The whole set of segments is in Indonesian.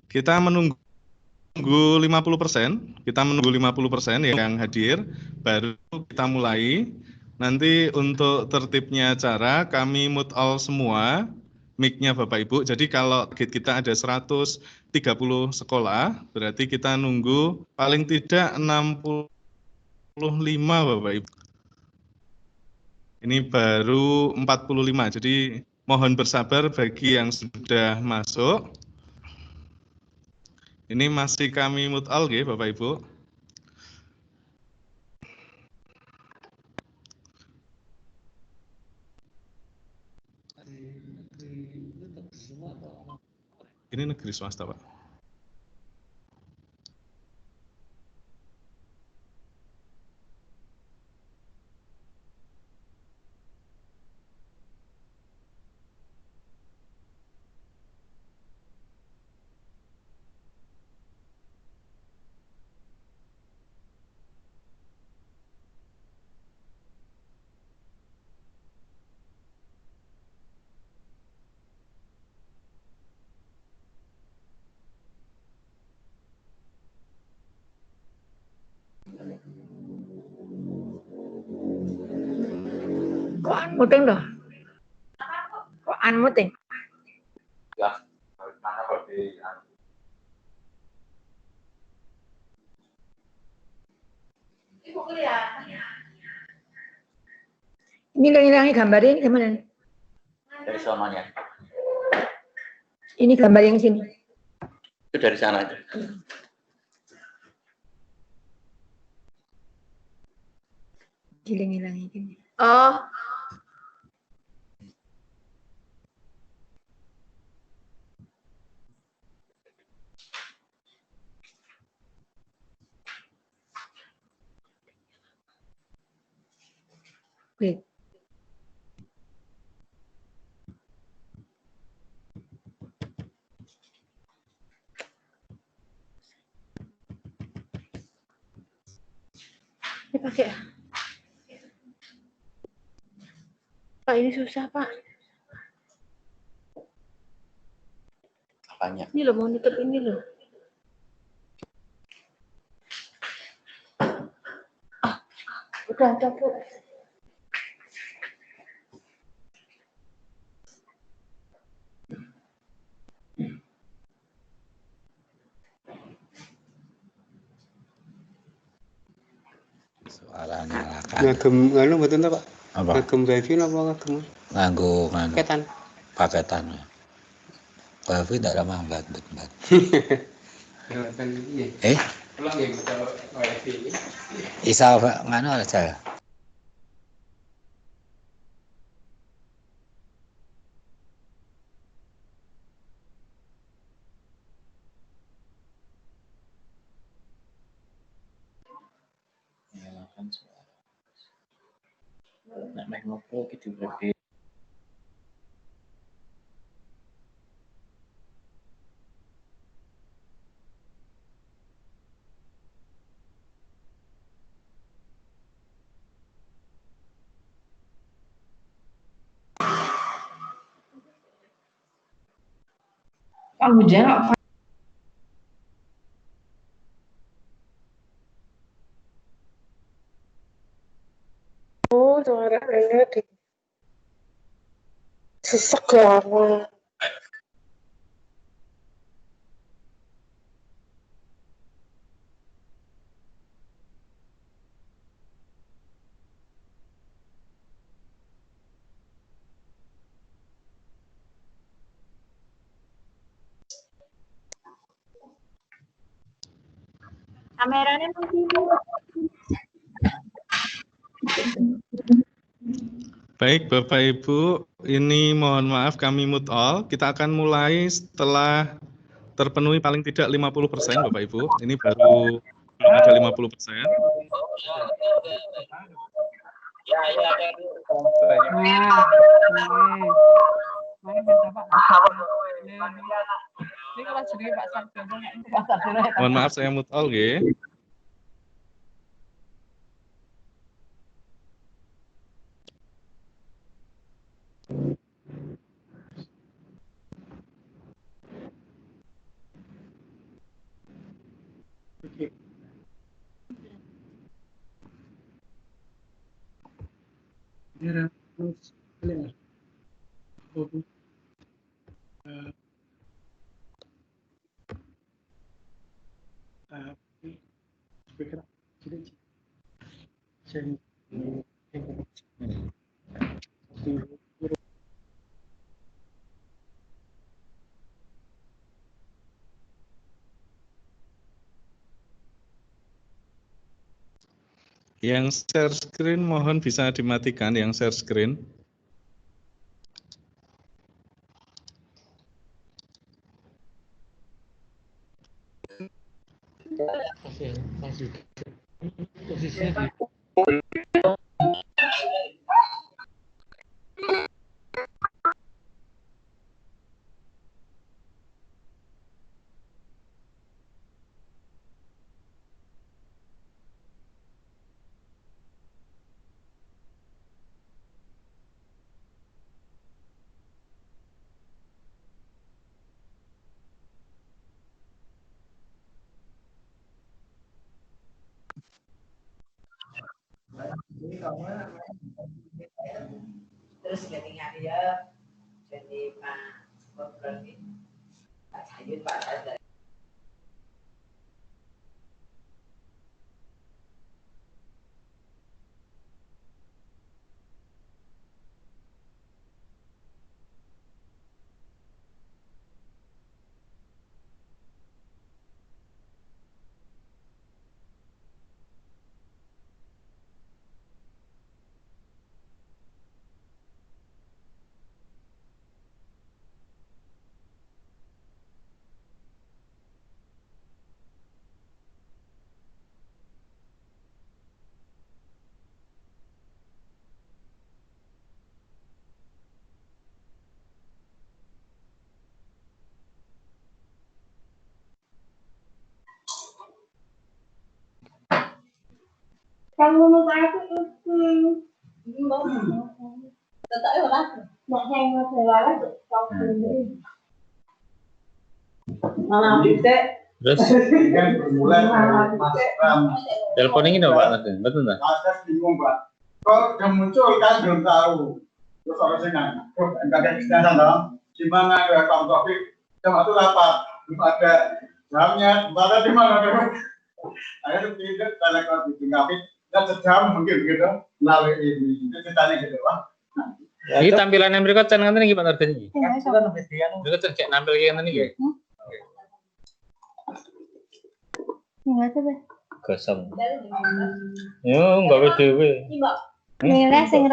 Kita menunggu 50%, kita menunggu 50% yang hadir, baru kita mulai. Nanti untuk tertibnya acara, kami mute all semua, mic-nya Bapak Ibu. Jadi kalau target kita ada 130 sekolah, berarti kita nunggu paling tidak 65 Bapak Ibu. Ini baru 45, jadi mohon bersabar bagi yang sudah masuk. Ini masih kami mute all, Bapak Ibu. Ini negeri swasta, Pak. Kok unmuting loh? Kok unmuting? Ya, Ini hilangi gambarnya ini gimana? dari sononya. Ini gambar yang sini. Itu dari sana aja. Hilang-hilangi gini. Oh. Wait. Ini pakai ya? Pak, ini susah, Pak. Apanya? Ini loh, mau nutup ini loh. Udah, Bu. Suara nyalakan. Ngagem anu mboten ta, Pak? Apa? Ngagem wifi napa ngagem? Nganggo Paketan. paketan. Wifi tidak lama banget. Lewatan iki. Kula nggih buka wifi iki. Isa nganu aja. Nyalakan suara. Nek meh ngopo iki diurepe. Pak hujan kok. Oh, suara ini di sesek banget. Kameranya mungkin. Baik, Bapak Ibu, ini mohon maaf kami mute all. Kita akan mulai setelah terpenuhi paling tidak 50%, Bapak Ibu. Ini baru belum ada 50%. Mohon maaf saya mute all, nggih. Yang share screen mohon bisa dimatikan yang share screen. Terus ketika dia jadi Pak Berarti Pak Sayun Pak ada. Kamu mau apa itu? Mau. Tetap lah. Nak hang masalah kau sendiri. Malah bisa. Terus kan bermula dari Mas Ram. telepon ini dong Pak, betul nggak? Saya bingung Pak. Kok yang muncul kan belum tahu. Terus orang sih nggak ada kesadaran dong. Di mana ya Pak Taufik? Jam itu rapat, belum ada jamnya. Ada di mana? Akhirnya tidak telepon di Singapura. Dan sejam mungkin gitu melalui ini. Itu ceritanya gitu Pak. Ini tampilan yang berikut kan nanti gimana harganya? Kita lebih sekian. Berikut kan kayak nampil kayak nanti kayak Enggak tuh, Beh. kosong. Yo, nggak beda. Nilai sing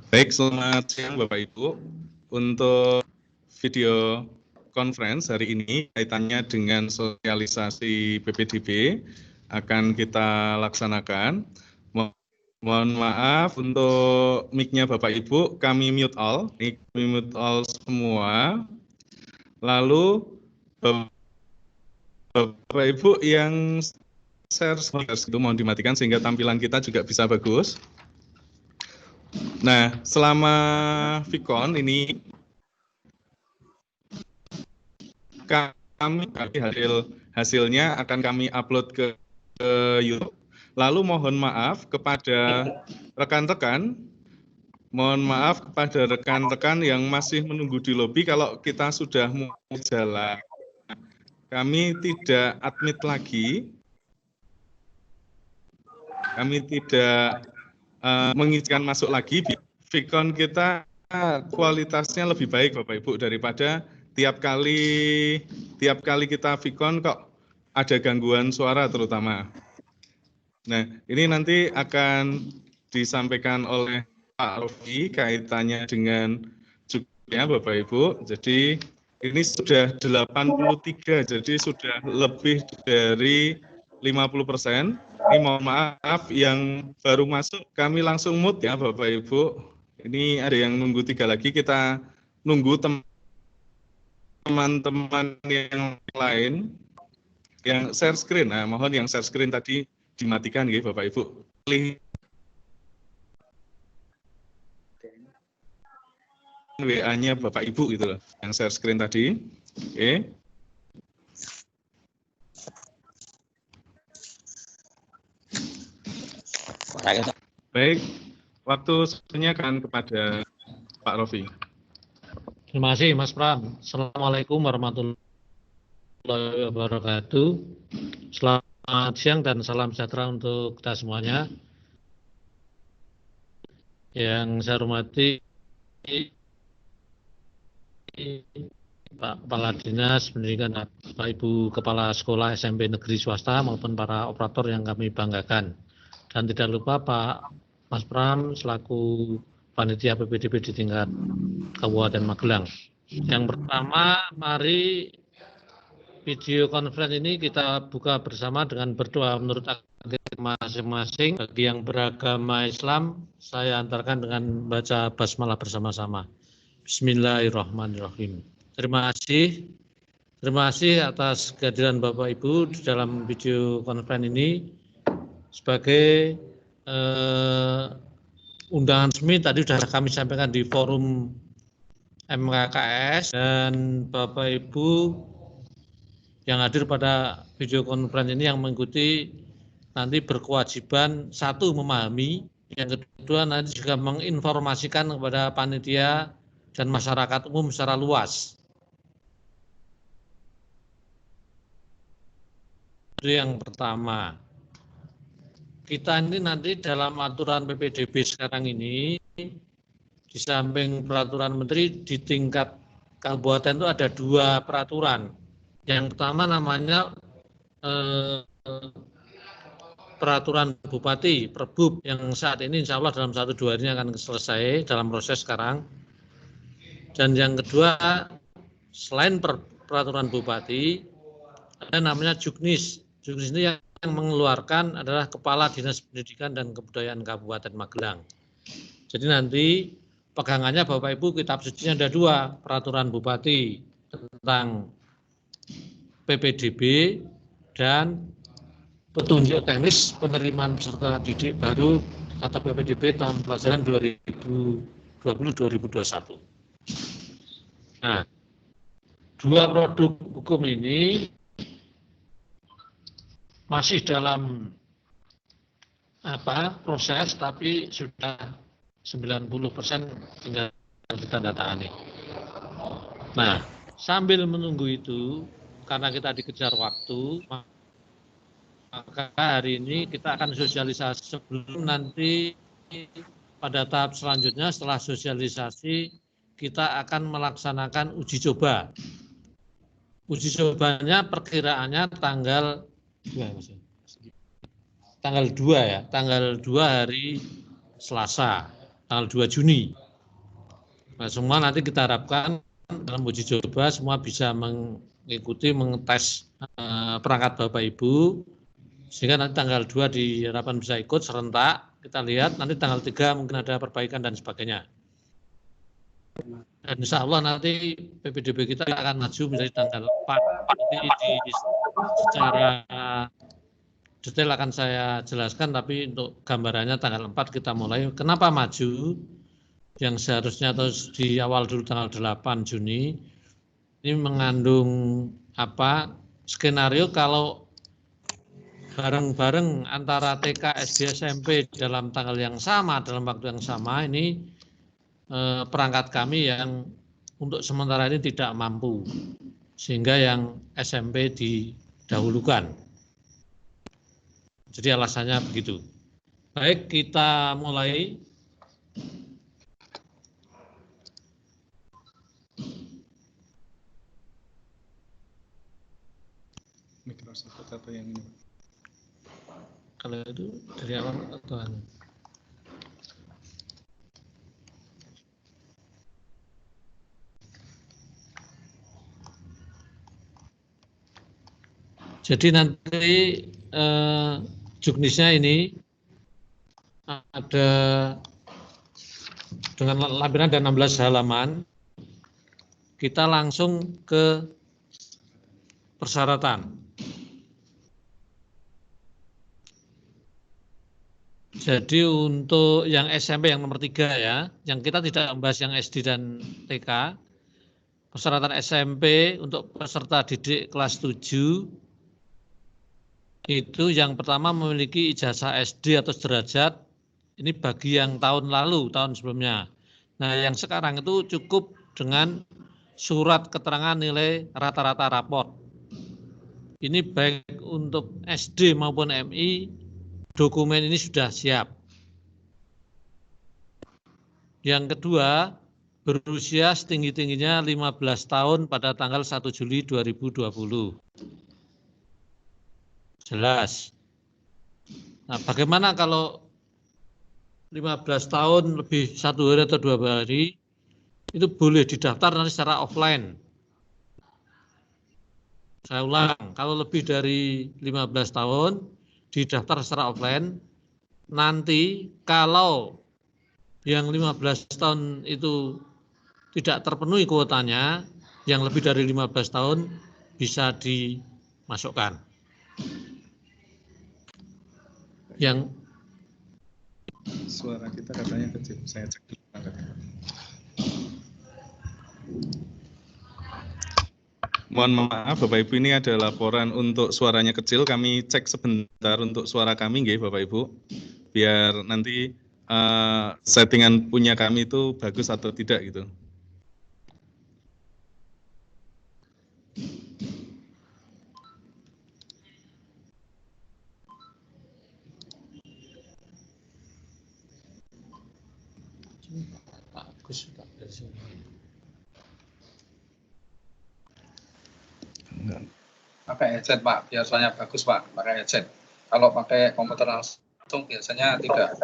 Baik, selamat siang Bapak Ibu. Untuk video conference hari ini kaitannya dengan sosialisasi PPDB akan kita laksanakan. Mohon maaf untuk mic-nya Bapak Ibu, kami mute all semua. Lalu Bapak Ibu yang share itu mohon dimatikan sehingga tampilan kita juga bisa bagus. Nah, selama Vicon ini kami hasilnya akan kami upload ke YouTube. Lalu mohon maaf kepada rekan-rekan, yang masih menunggu di lobi kalau kita sudah mulai jalan. Kami tidak admit lagi, kami tidak mengizinkan masuk lagi. Vicon kita kualitasnya lebih baik Bapak Ibu daripada tiap kali kita Vicon kok ada gangguan suara terutama. Nah, ini nanti akan disampaikan oleh Pak Rofi kaitannya dengan juga Bapak Ibu. Jadi ini sudah 83, jadi sudah lebih dari 50%. Ini mohon maaf yang baru masuk kami langsung mute ya Bapak Ibu. Ini ada yang nunggu 3 lagi, kita nunggu teman-teman yang lain yang share screen. Nah, mohon yang share screen tadi dimatikan ya Bapak Ibu. WA-nya Bapak Ibu gitu loh, yang share screen tadi. Oke. Baik, waktu sebenarnya akan kepada Pak Rofi. Terima kasih Mas Pram. Assalamualaikum warahmatullahi wabarakatuh. Selamat siang dan salam sejahtera untuk kita semuanya. Yang saya hormati Pak Kepala Dinas Pendidikan, Bapak Ibu Kepala Sekolah SMP Negeri Swasta maupun para operator yang kami banggakan. Dan tidak lupa Pak Mas Pram selaku Panitia PPDB di tingkat Kabupaten Magelang. Yang pertama, mari video conference ini kita buka bersama dengan berdoa menurut agama masing-masing. Bagi yang beragama Islam, saya antarkan dengan baca basmalah bersama-sama. Bismillahirrahmanirrahim. Terima kasih atas kehadiran Bapak Ibu di dalam video conference ini. Sebagai undangan resmi tadi sudah kami sampaikan di forum MKKS, dan Bapak Ibu yang hadir pada video conference ini yang mengikuti nanti berkewajiban satu memahami, yang kedua nanti juga menginformasikan kepada panitia dan masyarakat umum secara luas. Itu yang pertama. Kita ini nanti dalam aturan PPDB sekarang ini, di samping peraturan menteri di tingkat kabupaten itu ada 2 peraturan. Yang pertama namanya peraturan bupati, Perbub, yang saat ini insya Allah dalam 1-2 hari ini akan selesai dalam proses sekarang. Dan yang kedua, selain peraturan bupati, ada namanya Juknis. Juknis ini yang mengeluarkan adalah Kepala Dinas Pendidikan dan Kebudayaan Kabupaten Magelang. Jadi nanti pegangannya Bapak Ibu kitab sucinya ada 2, peraturan bupati tentang PPDB dan petunjuk teknis penerimaan peserta didik baru atau PPDB tahun pelajaran 2020-2021. Nah, 2 produk hukum ini masih dalam proses, tapi sudah 90% tinggal ditandatangani. Nah, sambil menunggu itu, karena kita dikejar waktu, maka hari ini kita akan sosialisasi sebelum nanti pada tahap selanjutnya setelah sosialisasi kita akan melaksanakan uji coba. Uji cobanya perkiraannya tanggal 2 ya, tanggal 2 hari Selasa, tanggal 2 Juni. Nah, semua nanti kita harapkan dalam uji coba semua bisa mengikuti, mengetes perangkat Bapak Ibu, sehingga nanti tanggal 2 diharapkan bisa ikut serentak. Kita lihat nanti tanggal 3 mungkin ada perbaikan dan sebagainya. Dan insya Allah nanti PPDB kita akan maju menjadi tanggal 4. Nanti secara detail akan saya jelaskan, tapi untuk gambarannya tanggal 4 kita mulai. Kenapa maju? yang seharusnya atau di awal dulu tanggal 8 Juni ini mengandung skenario kalau bareng-bareng antara TK, SD, SMP dalam tanggal yang sama, dalam waktu yang sama, ini perangkat kami yang untuk sementara ini tidak mampu, sehingga yang SMP didahulukan. Jadi alasannya begitu. Baik, kita mulai. Microsoft atau yang ini? Kalau itu dari awal atau jadi nanti juknisnya ini ada dengan lampiran ada 16 halaman. Kita langsung ke persyaratan. Jadi untuk yang SMP yang nomor 3 ya, yang kita tidak membahas yang SD dan TK, persyaratan SMP untuk peserta didik kelas 7, itu yang pertama memiliki ijazah SD atau sederajat, ini bagi yang tahun lalu, tahun sebelumnya. Nah yang sekarang itu cukup dengan surat keterangan nilai rata-rata raport. Ini baik untuk SD maupun MI, dokumen ini sudah siap. Yang kedua, berusia setinggi-tingginya 15 tahun pada tanggal 1 Juli 2020. Jelas. Nah, bagaimana kalau 15 tahun lebih 1 hari atau 2 hari, itu boleh didaftar nanti secara offline. Saya ulang, kalau lebih dari 15 tahun, didaftar secara offline. Nanti kalau yang 15 tahun itu tidak terpenuhi kuotanya, yang lebih dari 15 tahun bisa dimasukkan. Yang suara kita katanya kecil, saya cek dulu. Mohon maaf Bapak Ibu, ini ada laporan untuk suaranya kecil, kami cek sebentar untuk suara kami nggih Bapak Ibu, biar nanti settingan punya kami itu bagus atau tidak gitu. bagus Pak dari sini. Pakai headset Pak, biasanya bagus Pak, pakai headset. Kalau pakai komputer langsung biasanya tidak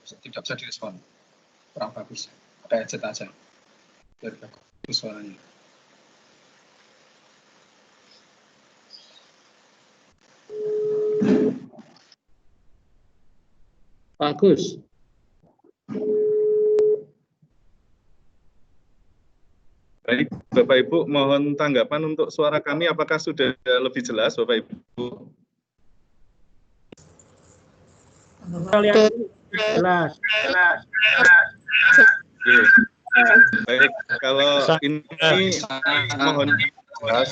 bisa direspon, kurang bagus. Pakai headset aja, biar bagus suaranya. Bagus. Baik, Bapak Ibu, mohon tanggapan untuk suara kami, apakah sudah lebih jelas, Bapak Ibu? Jelas. Oke. Baik, kalau ini mohon jelas.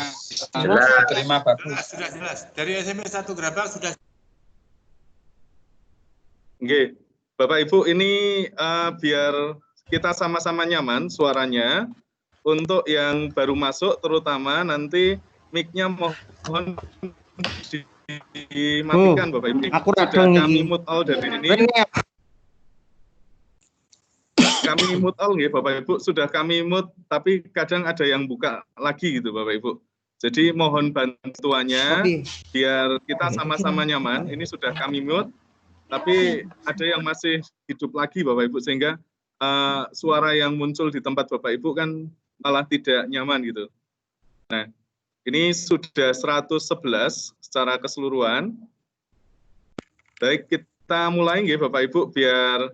Terima bagus. Sudah jelas. Dari SMS 1 Gerabak sudah. Oke, Bapak Ibu, ini biar kita sama-sama nyaman suaranya. Untuk yang baru masuk, terutama nanti mic-nya mohon dimatikan, Bapak Ibu. Aku sudah kami mute all dari ini. Kami mute all, ya, Bapak Ibu. Sudah kami mute, tapi kadang ada yang buka lagi gitu, Bapak Ibu. Jadi mohon bantuannya biar kita sama-sama nyaman. Ini sudah kami mute, tapi ada yang masih hidup lagi, Bapak Ibu, sehingga suara yang muncul di tempat Bapak Ibu kan malah tidak nyaman gitu. Nah, ini sudah 111 secara keseluruhan. Baik, kita mulai ya Bapak Ibu biar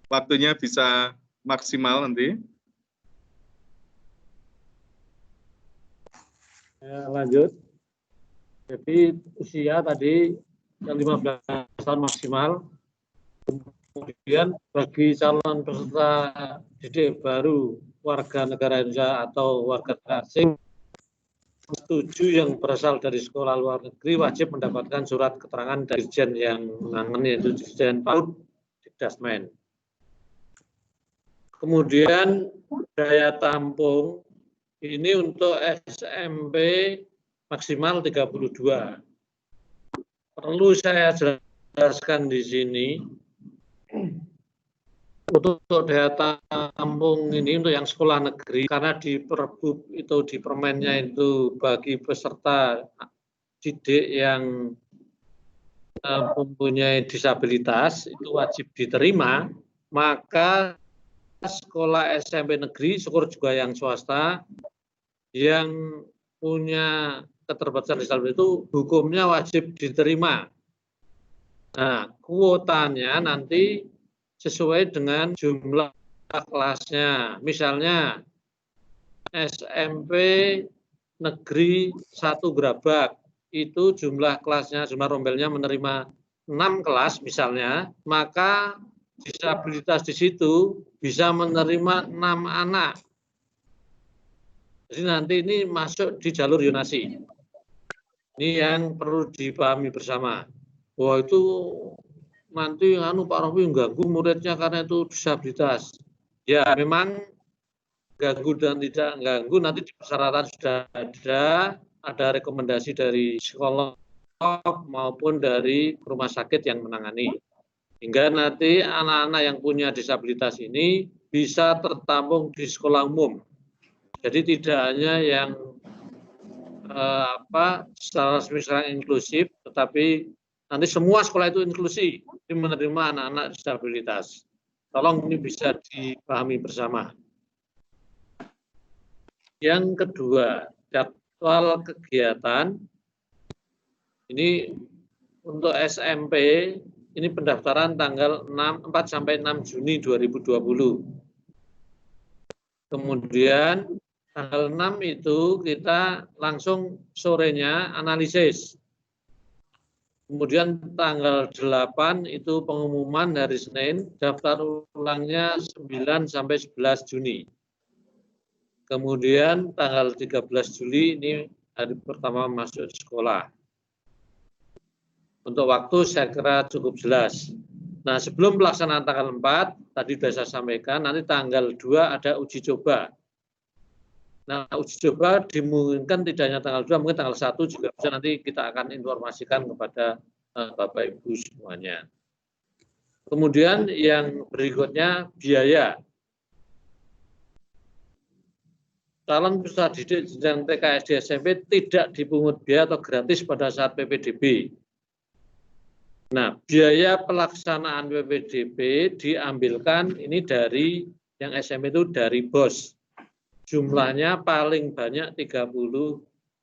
waktunya bisa maksimal nanti. Ya, lanjut. Jadi usia tadi yang 15 tahun maksimal. Kemudian bagi calon peserta didik baru warga negara Indonesia atau warga asing setuju yang berasal dari sekolah luar negeri wajib mendapatkan surat keterangan dari Dirjen yang menangani, yaitu Dirjen PAUD Dikdasmen. Kemudian daya tampung ini untuk SMP maksimal 32. Perlu saya jelaskan di sini, untuk daya tampung ini untuk yang sekolah negeri, karena di Perbub itu di permennya itu bagi peserta didik yang mempunyai disabilitas itu wajib diterima, maka sekolah SMP negeri, syukur juga yang swasta, yang punya keterbatasan disabilitas itu hukumnya wajib diterima. Nah, kuotanya nanti sesuai dengan jumlah kelasnya. Misalnya SMP negeri 1 Grabak itu jumlah kelasnya, jumlah rombelnya menerima 6 kelas misalnya, maka disabilitas di situ bisa menerima 6 anak. Jadi nanti ini masuk di jalur yonasi. Ini yang perlu dipahami bersama. Wah, itu nanti Pak Rofi ganggu muridnya karena itu disabilitas. Ya memang ganggu dan tidak ganggu, nanti di persyaratan sudah ada rekomendasi dari psikolog maupun dari rumah sakit yang menangani. Hingga nanti anak-anak yang punya disabilitas ini bisa tertampung di sekolah umum. Jadi tidak hanya yang secara resmi, secara inklusif, tetapi nanti semua sekolah itu inklusi, menerima anak-anak disabilitas. Tolong ini bisa dipahami bersama. Yang kedua, jadwal kegiatan. Ini untuk SMP, ini pendaftaran tanggal 4 sampai 6 Juni 2020. Kemudian tanggal 6 itu kita langsung sorenya analisis. Kemudian tanggal 8 itu pengumuman hari Senin, daftar ulangnya 9 sampai 11 Juni. Kemudian tanggal 13 Juli ini hari pertama masuk sekolah. Untuk waktu saya kira cukup jelas. Nah, sebelum pelaksanaan tanggal 4, tadi sudah saya sampaikan, nanti tanggal 2 ada uji coba. Nah, uji coba dimungkinkan tidak hanya tanggal 2, mungkin tanggal 1 juga bisa, nanti kita akan informasikan kepada Bapak Ibu semuanya. Kemudian yang berikutnya biaya. Calon peserta didik jenjang TK, SD, SMP tidak dipungut biaya atau gratis pada saat PPDB. Nah, biaya pelaksanaan PPDB diambilkan ini dari yang SMP itu dari BOS. Jumlahnya paling banyak 30,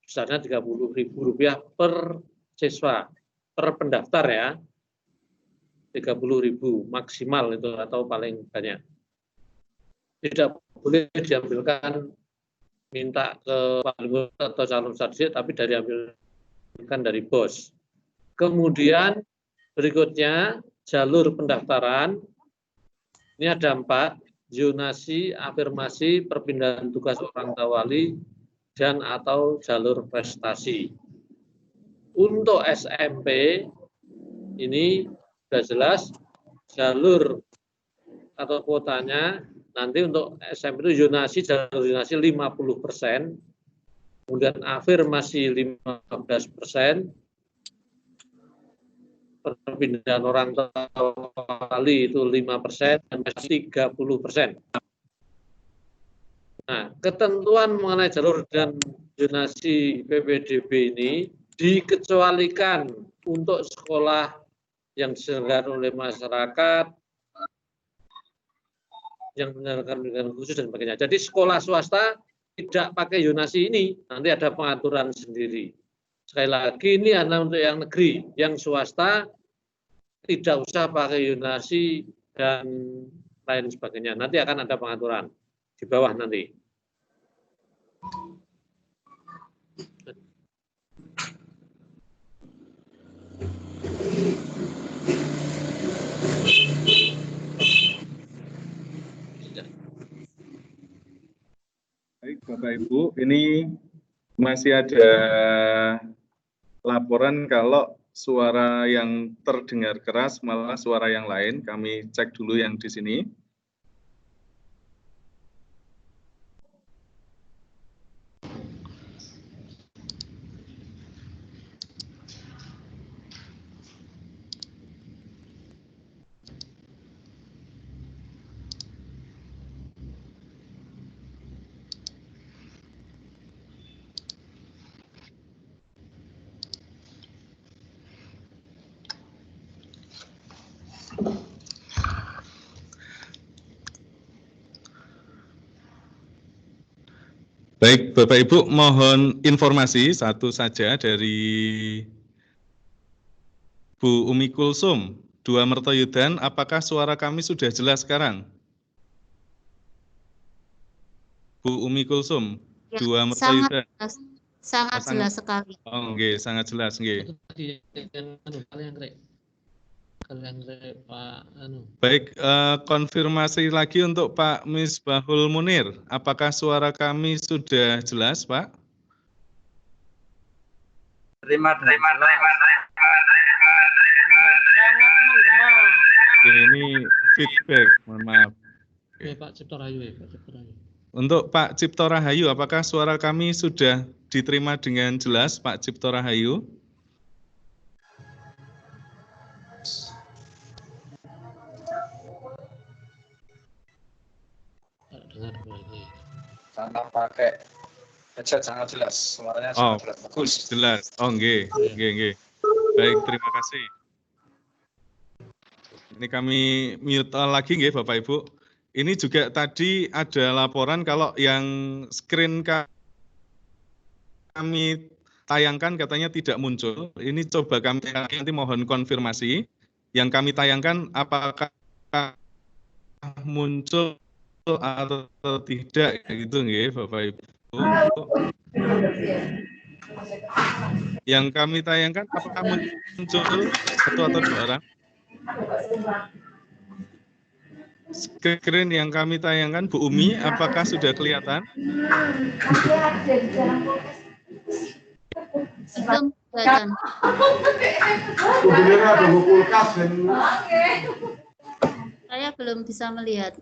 besarnya Rp30.000 per siswa, per pendaftar ya. 30.000 maksimal itu atau paling banyak. Tidak boleh diambilkan minta ke Pak atau calon peserta, tapi diambilkan dari BOS. Kemudian berikutnya jalur pendaftaran. Ini ada 4, zonasi, afirmasi, perpindahan tugas orang tua wali, dan atau jalur prestasi. Untuk SMP ini sudah jelas jalur atau kuotanya. Nanti untuk SMP itu zonasi, jalur zonasi 50%, kemudian afirmasi 15%, perpindahan orang tua wali itu 5%, dan 30%. Nah, ketentuan mengenai jalur dan zonasi PPDB ini dikecualikan untuk sekolah yang diselenggarakan oleh masyarakat, yang menyelenggarakan pendidikan khusus dan sebagainya. Jadi sekolah swasta tidak pakai zonasi ini, nanti ada pengaturan sendiri. Sekali lagi ini hanya untuk yang negeri, yang swasta tidak usah pakai zonasi dan lain sebagainya. Nanti akan ada pengaturan di bawah nanti. Bapak Ibu, ini masih ada laporan kalau suara yang terdengar keras malah suara yang lain. Kami cek dulu yang di sini. Baik, Bapak Ibu, mohon informasi satu saja dari Bu Umi Kulsum, 2 Mertoyudan, apakah suara kami sudah jelas sekarang? Bu Umi Kulsum, Ya, 2 Mertoyudan. sangat jelas sekali. Oh, nggih, sangat jelas, nggih. Baik, konfirmasi lagi untuk Pak Misbahul Munir. Apakah suara kami sudah jelas, Pak? Terima. Ini feedback, mohon maaf. Pak Cipto Rahayu, Pak Cipto Rahayu. Untuk Pak Cipto Rahayu, apakah suara kami sudah diterima dengan jelas, Pak Cipto Rahayu? Karena pakai headset sangat jelas, suaranya sangat jelas. Bagus. Jelas. Oh, nggih. Baik, terima kasih. Ini kami mute lagi nggih Bapak Ibu. Ini juga tadi ada laporan kalau yang screen kami tayangkan katanya tidak muncul. Ini coba kami nanti mohon konfirmasi. Yang kami tayangkan apakah muncul atau tidak gitu nggih Bapak Ibu. Yang kami tayangkan apakah muncul satu atau 2 orang? Screen yang kami tayangkan Bu Umi, apakah sudah kelihatan? Belum kelihatan. Saya belum bisa melihat.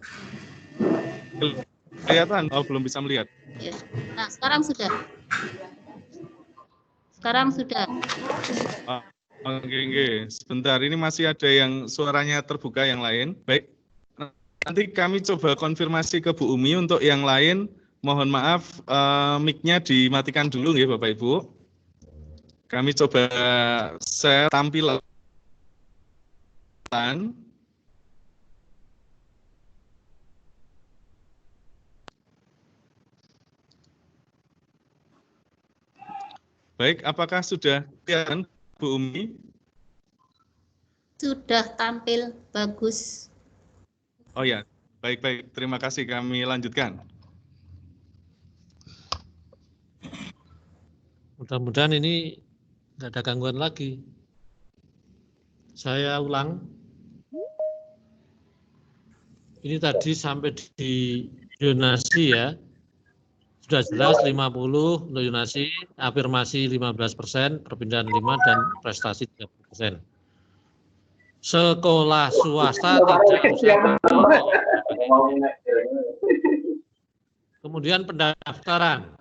Kelihatan? Oh, belum bisa melihat. Ya. Nah, sekarang sudah. Sekarang sudah. Oke. Sebentar, ini masih ada yang suaranya terbuka yang lain. Baik, nanti kami coba konfirmasi ke Bu Umi. Untuk yang lain, mohon maaf, mic-nya dimatikan dulu ya Bapak Ibu. Kami coba share tampilan. Baik, apakah sudah kelihatan Bu Umi? Sudah tampil bagus. Oh ya, baik. Terima kasih, kami lanjutkan. Mudah-mudahan ini nggak ada gangguan lagi. Saya ulang. Ini tadi sampai di zonasi ya. Sudah jelas 50 untuk zonasi, afirmasi 15%, perpindahan 5 dan prestasi 30%. Sekolah swasta tidak usah. Kemudian pendaftaran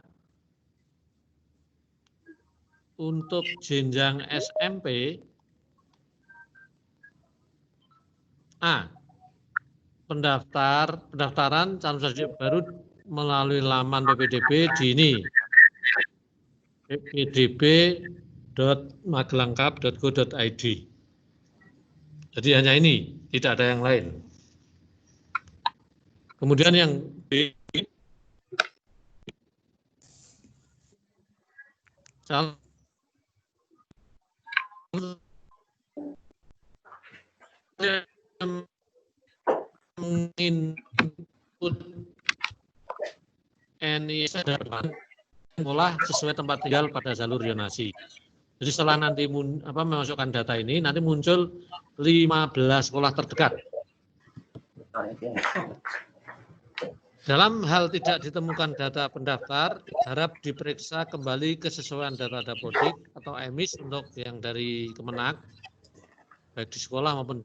untuk jenjang SMP A. Pendaftaran calon peserta didik baru melalui laman PPDB di ini ppdb.magelangcup.go.id. Jadi hanya ini, tidak ada yang lain. Kemudian yang B, input NIS sekolah sesuai tempat tinggal pada jalur zonasi. Jadi setelah nanti memasukkan data ini, nanti muncul 15 sekolah terdekat. Dalam hal tidak ditemukan data pendaftar, harap diperiksa kembali kesesuaian data Dapodik atau EMIS untuk yang dari Kemenak, baik di sekolah maupun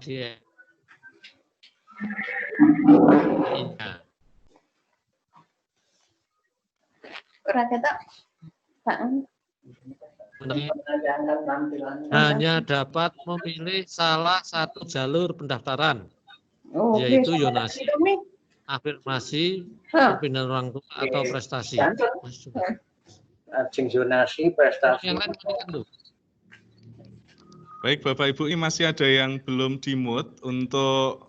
di hanya dapat memilih salah satu jalur pendaftaran, yaitu yonasi, afirmasi, perpindahan orang tua atau prestasi. Zonasi, prestasi. Yang lain matikan tuh. Baik Bapak Ibu, ini masih ada yang belum di-mute untuk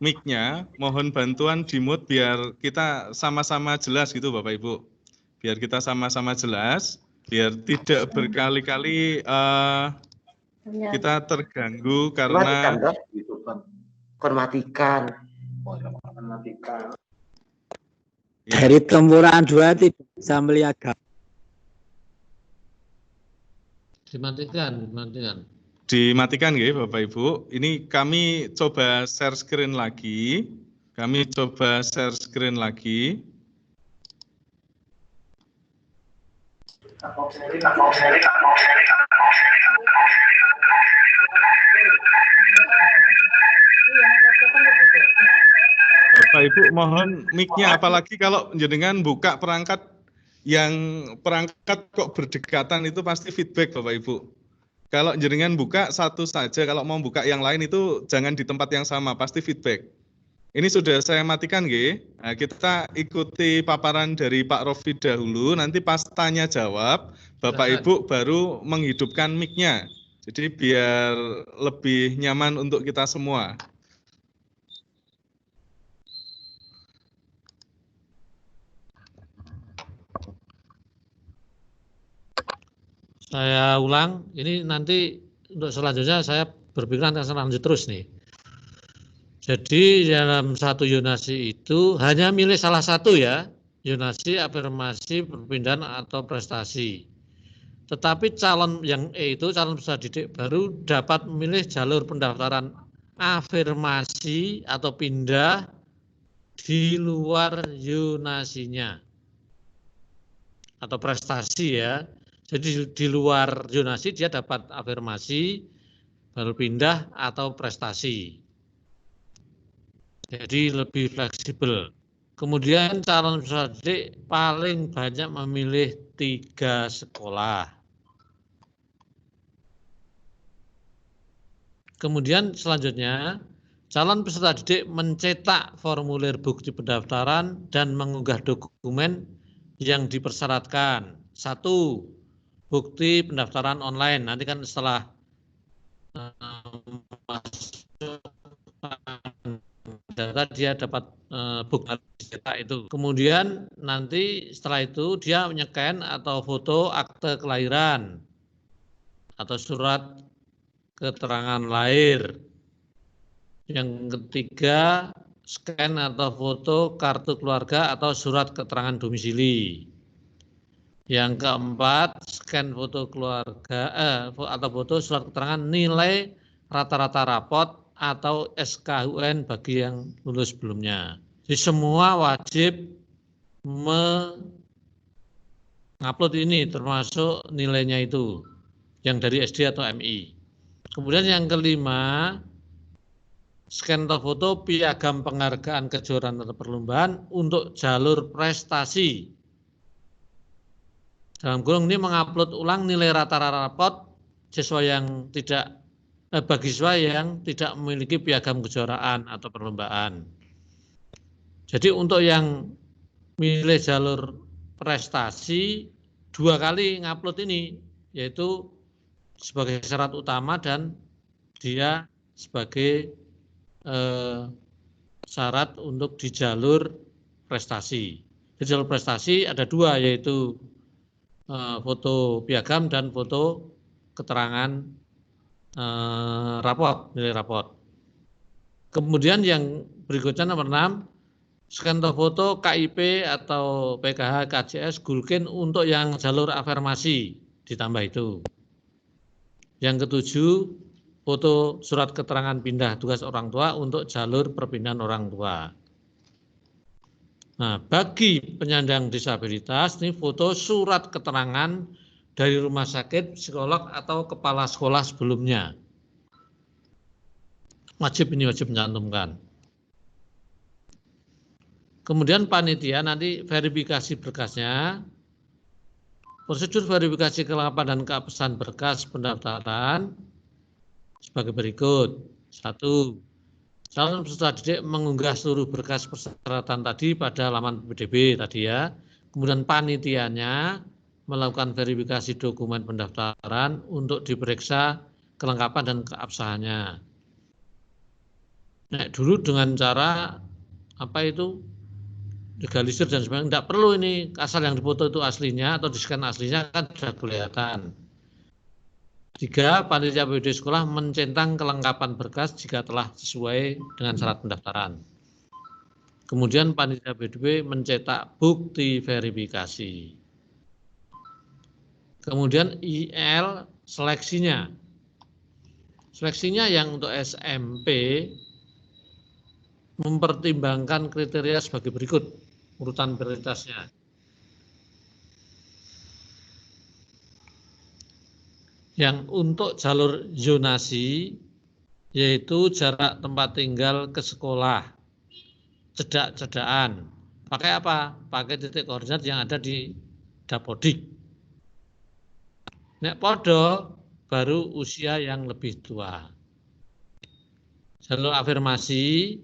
mic-nya. Mohon bantuan di-mute biar kita sama-sama jelas gitu Bapak Ibu. Biar kita sama-sama jelas, biar tidak berkali-kali kita terganggu karena Matikan. Ya. Dari tempuran 2 tidak bisa melihat. Dimatikan. Dimatikan ya Bapak Ibu. Ini kami coba share screen lagi. Bapak Ibu mohon mic-nya, apalagi kalau jenengan buka perangkat kok berdekatan itu pasti feedback Bapak Ibu. Kalau jenengan buka satu saja, kalau mau buka yang lain itu jangan di tempat yang sama, pasti feedback. Ini sudah saya matikan nggih. Nah, kita ikuti paparan dari Pak Rofi dahulu, nanti pas tanya jawab Bapak Ibu baru menghidupkan mic-nya. Jadi biar lebih nyaman untuk kita semua. Saya ulang, ini nanti untuk selanjutnya saya berpikiran akan lanjut terus nih. Jadi dalam satu yonasi itu hanya milih salah satu ya, yonasi, afirmasi, perpindahan atau prestasi. Tetapi calon yang E itu, calon peserta didik baru dapat memilih jalur pendaftaran afirmasi atau pindah di luar yonasinya atau prestasi ya. Jadi di luar zonasi dia dapat afirmasi, baru pindah atau prestasi. Jadi lebih fleksibel. Kemudian calon peserta didik paling banyak memilih 3 sekolah. Kemudian selanjutnya, calon peserta didik mencetak formulir bukti pendaftaran dan mengunggah dokumen yang dipersyaratkan. 1. Bukti pendaftaran online, nanti kan setelah masuk data dia dapat bukti cetak itu. Kemudian nanti setelah itu dia menyekan atau foto akte kelahiran atau surat keterangan lahir. Yang ketiga, scan atau foto kartu keluarga atau surat keterangan domisili. Yang keempat, scan foto keluarga atau foto surat keterangan nilai rata-rata rapot atau SKUN bagi yang lulus sebelumnya. Jadi semua wajib mengupload ini termasuk nilainya itu yang dari SD atau MI. Kemudian yang kelima, scan atau foto piagam penghargaan kejuaraan atau perlombaan untuk jalur prestasi. Dalam kurung ini mengupload ulang nilai rata-rata rapot siswa yang tidak bagi siswa yang tidak memiliki piagam kejuaraan atau perlombaan. Jadi untuk yang milih jalur prestasi 2 kali ngupload ini, yaitu sebagai syarat utama dan dia sebagai syarat untuk di jalur prestasi. Di jalur prestasi ada 2, yaitu foto piagam dan foto keterangan rapot, nilai rapot. Kemudian yang berikutnya nomor 6, scan atau foto KIP atau PKH, KJS, Gulkin untuk yang jalur afirmasi ditambah itu. Yang ketujuh, foto surat keterangan pindah tugas orang tua untuk jalur perpindahan orang tua. Nah, bagi penyandang disabilitas ini foto surat keterangan dari rumah sakit, psikolog atau kepala sekolah sebelumnya. Wajib mencantumkan. Kemudian panitia nanti verifikasi berkasnya. Prosedur verifikasi kelengkapan dan keabsahan berkas pendaftaran sebagai berikut. 1. Calon peserta didik mengunggah seluruh berkas persyaratan tadi pada laman PPDB tadi ya. Kemudian panitianya melakukan verifikasi dokumen pendaftaran untuk diperiksa kelengkapan dan keabsahannya. Nah, dulu dengan cara apa itu legalisir dan sebagainya, tidak perlu ini asal yang dipoto itu aslinya atau di-scan aslinya kan sudah kelihatan. 3. Panitia PPDB sekolah mencentang kelengkapan berkas jika telah sesuai dengan syarat pendaftaran. Kemudian panitia PPDB mencetak bukti verifikasi. Kemudian IL seleksinya. Seleksinya yang untuk SMP mempertimbangkan kriteria sebagai berikut urutan prioritasnya. Yang untuk jalur zonasi yaitu jarak tempat tinggal ke sekolah, cedak-cedakan. Pakai apa? Pakai titik koordinat yang ada di Dapodik. Nek podo baru usia yang lebih tua. Jalur afirmasi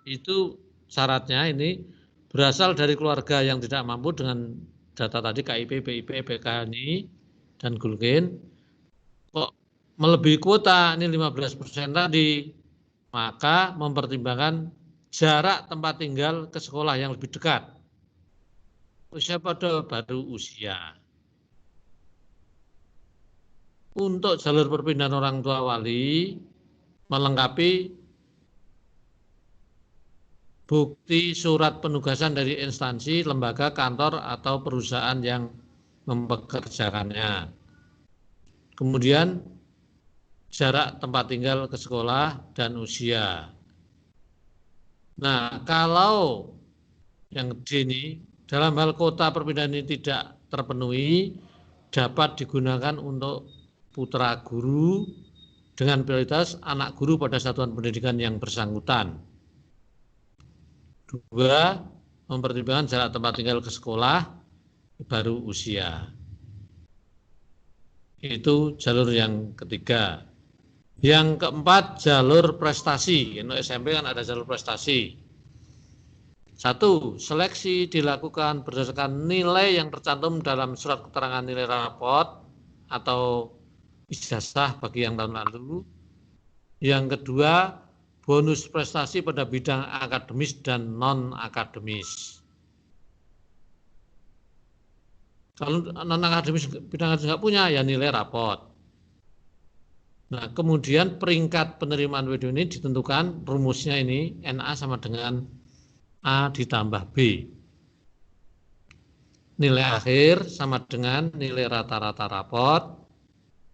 itu syaratnya ini berasal dari keluarga yang tidak mampu dengan data tadi KIP, BIP, PK ini dan Gulgen. Kok melebihi kuota ini 15% tadi, maka mempertimbangkan jarak tempat tinggal ke sekolah yang lebih dekat. Usia podo baru usia. Untuk jalur perpindahan orang tua wali melengkapi bukti surat penugasan dari instansi, lembaga, kantor, atau perusahaan yang mempekerjakannya. Kemudian jarak tempat tinggal ke sekolah dan usia. Nah, kalau yang D ini, dalam hal kuota perpindahan ini tidak terpenuhi, dapat digunakan untuk putra guru dengan prioritas anak guru pada satuan pendidikan yang bersangkutan. 2. Mempertimbangkan jarak tempat tinggal ke sekolah baru usia. Itu jalur yang ketiga. Yang keempat, jalur prestasi. Untuk SMP kan ada jalur prestasi. 1. Seleksi dilakukan berdasarkan nilai yang tercantum dalam surat keterangan nilai rapot atau ijazah bagi yang tahun lalu. Yang kedua, bonus prestasi pada bidang akademis dan non-akademis. Kalau non-akademis bidang akademis nggak punya, ya nilai rapot. Nah, kemudian peringkat penerimaan WD ini ditentukan rumusnya ini NA sama dengan A ditambah B. Nilai akhir sama dengan nilai rata-rata rapot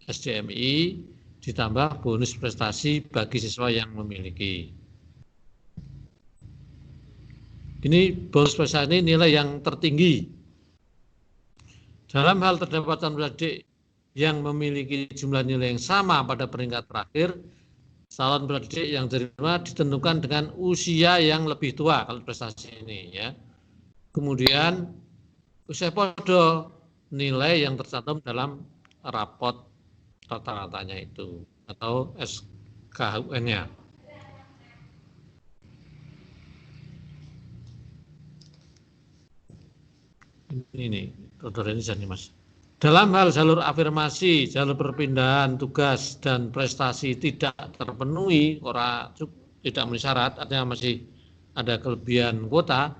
SDMI ditambah bonus prestasi bagi siswa yang memiliki. Ini bonus prestasi ini nilai yang tertinggi. Dalam hal terdapat calon didik yang memiliki jumlah nilai yang sama pada peringkat terakhir, calon didik yang diterima ditentukan dengan usia yang lebih tua kalau prestasi ini ya. Kemudian usia podo nilai yang tercantum dalam rapot rata-ratanya itu atau SKUN-nya. Ini Mas. Dalam hal jalur afirmasi, jalur perpindahan tugas dan prestasi tidak terpenuhi, tidak memenuhi syarat, artinya masih ada kelebihan kuota,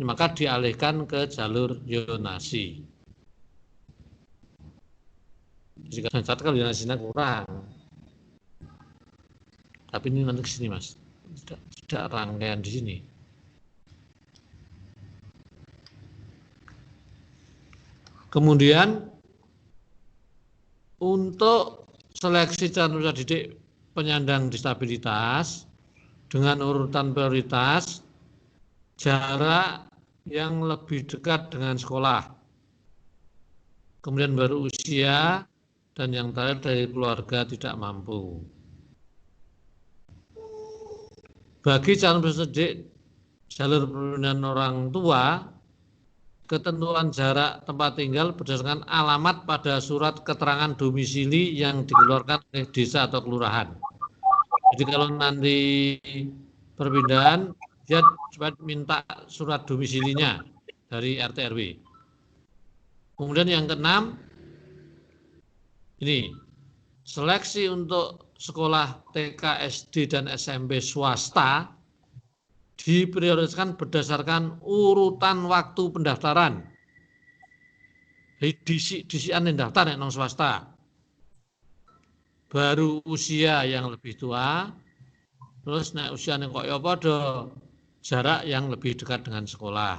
maka dialihkan ke jalur zonasi. Jika kalau zonasinya kurang, tapi ini nanti ke sini Mas, tidak rangkaian di sini. Kemudian untuk seleksi calon peserta didik penyandang disabilitas dengan urutan prioritas, jarak yang lebih dekat dengan sekolah, kemudian baru usia, dan yang terakhir dari keluarga tidak mampu. Bagi calon peserta didik jalur perlindungan orang tua, ketentuan jarak tempat tinggal berdasarkan alamat pada surat keterangan domisili yang dikeluarkan oleh desa atau kelurahan. Jadi kalau nanti perpindahan, dia coba minta surat domisilinya dari RT RW. Kemudian yang keenam, ini seleksi untuk sekolah TK, SD, dan SMP swasta diprioritaskan berdasarkan urutan waktu pendaftaran. Jadi disian daftar yang swasta. Baru usia yang lebih tua, terus naik usia yang kok ya pada jarak yang lebih dekat dengan sekolah.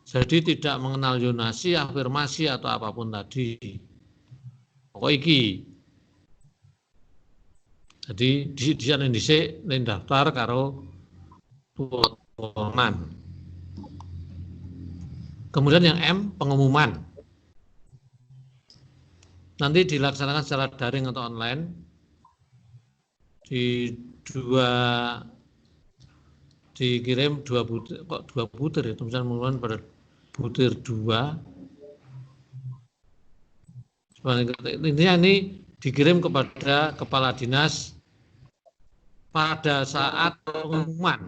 Jadi tidak mengenal zonasi, afirmasi atau apapun tadi. Pokok iki. Jadi disian dhisik ning daftar karo tuanan. Kemudian yang M, pengumuman. Nanti dilaksanakan secara daring atau online dikirim dua butir ya, misalnya pengumuman pada butir 2. Intinya ini dikirim kepada kepala dinas pada saat pengumuman.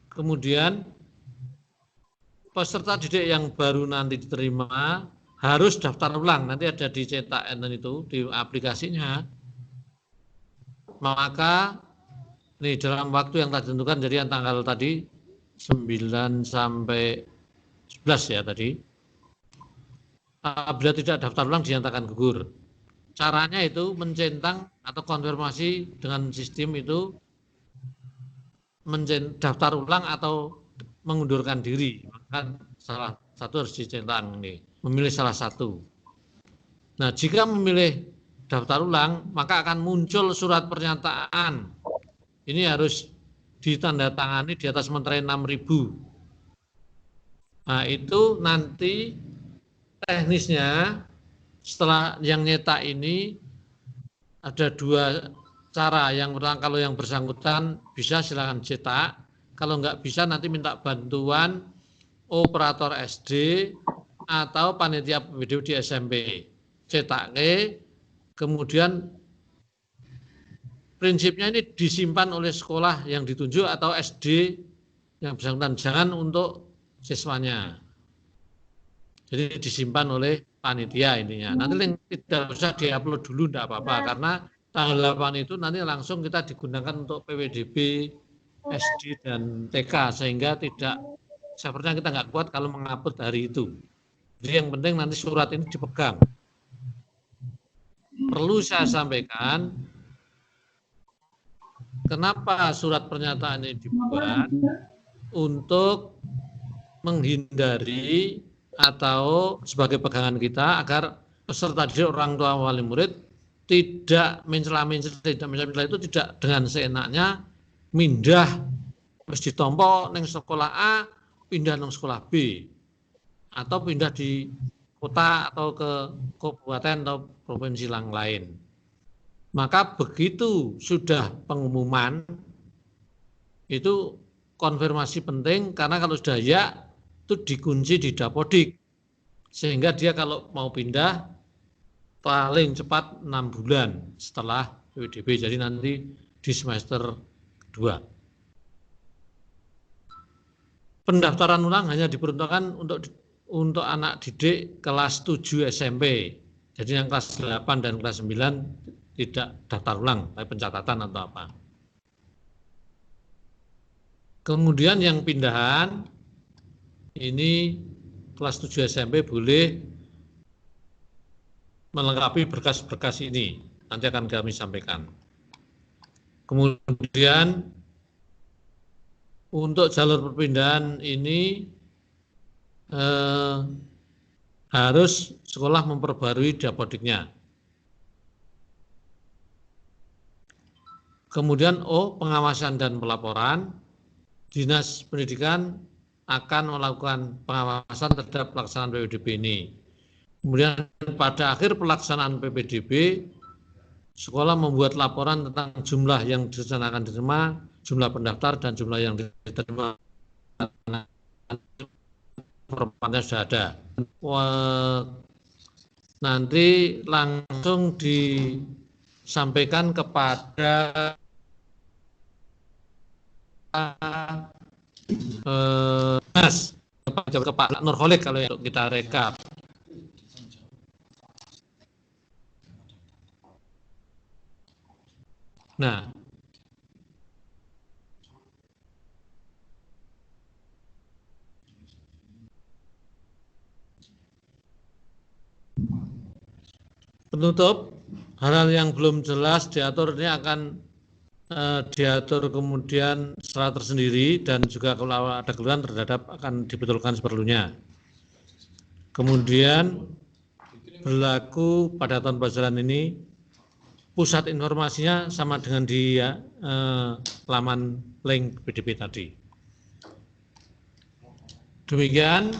Kemudian peserta didik yang baru nanti diterima harus daftar ulang. Nanti ada dicetak itu di aplikasinya. Maka ini dalam waktu yang tadi ditentukan, jadi yang tanggal tadi 9 sampai 11 ya tadi. Apabila tidak daftar ulang dinyatakan gugur. Caranya itu mencentang atau konfirmasi dengan sistem itu daftar ulang atau mengundurkan diri. Maka salah satu harus dicentang nih, memilih salah satu. Nah, jika memilih daftar ulang, maka akan muncul surat pernyataan. Ini harus ditandatangani di atas meterai 6.000. Nah, itu nanti teknisnya setelah yang nyetak ini ada 2 cara. Yang pertama, kalau yang bersangkutan bisa silakan cetak. Kalau nggak bisa nanti minta bantuan operator SD atau panitia PPDB di SMP. Cetaknya, kemudian prinsipnya ini disimpan oleh sekolah yang ditunjuk atau SD yang bersangkutan, jangan untuk siswanya. Jadi disimpan oleh panitia ininya. Nanti tidak usah diupload dulu, tidak apa-apa, karena tanggal 8 itu nanti langsung kita digunakan untuk PPDB, SD, dan TK, sehingga tidak, sepertinya kita nggak kuat kalau mengupload hari itu. Jadi yang penting nanti surat ini dipegang. Perlu saya sampaikan, kenapa surat pernyataan ini dibuat? Untuk menghindari atau sebagai pegangan kita agar peserta didik, orang tua, wali murid tidak mencela-mencela itu tidak dengan seenaknya mindah mesti ditompo neng sekolah A pindah neng sekolah B atau pindah di kota atau ke kabupaten atau provinsi yang lain. Maka begitu sudah pengumuman itu konfirmasi penting, karena kalau sudah ya itu dikunci di Dapodik, sehingga dia kalau mau pindah paling cepat 6 bulan setelah PPDB, jadi nanti di semester 2. Pendaftaran ulang hanya diperuntukkan untuk anak didik kelas 7 SMP. Jadi yang kelas 8 dan kelas 9 tidak daftar ulang, tapi pencatatan atau apa. Kemudian yang pindahan ini kelas 7 SMP boleh melengkapi berkas-berkas ini. Nanti akan kami sampaikan. Kemudian untuk jalur perpindahan ini harus sekolah memperbarui dapodiknya. Kemudian O, pengawasan dan pelaporan. Dinas Pendidikan akan melakukan pengawasan terhadap pelaksanaan PPDB ini. Kemudian pada akhir pelaksanaan PPDB, sekolah membuat laporan tentang jumlah yang direncanakan diterima, jumlah pendaftar, dan jumlah yang diterima. Informasinya sudah ada. Nanti langsung disampaikan kepada Mas, ke Pak Nurholik kalau untuk kita rekap. Nah, penutup, hal-hal yang belum jelas diatur ini akan diatur kemudian secara tersendiri dan juga kalau ada keluhan terhadap akan dibetulkan seperlunya. Kemudian berlaku pada tahun pelajaran ini pusat informasinya sama dengan di laman link PDB tadi. Demikian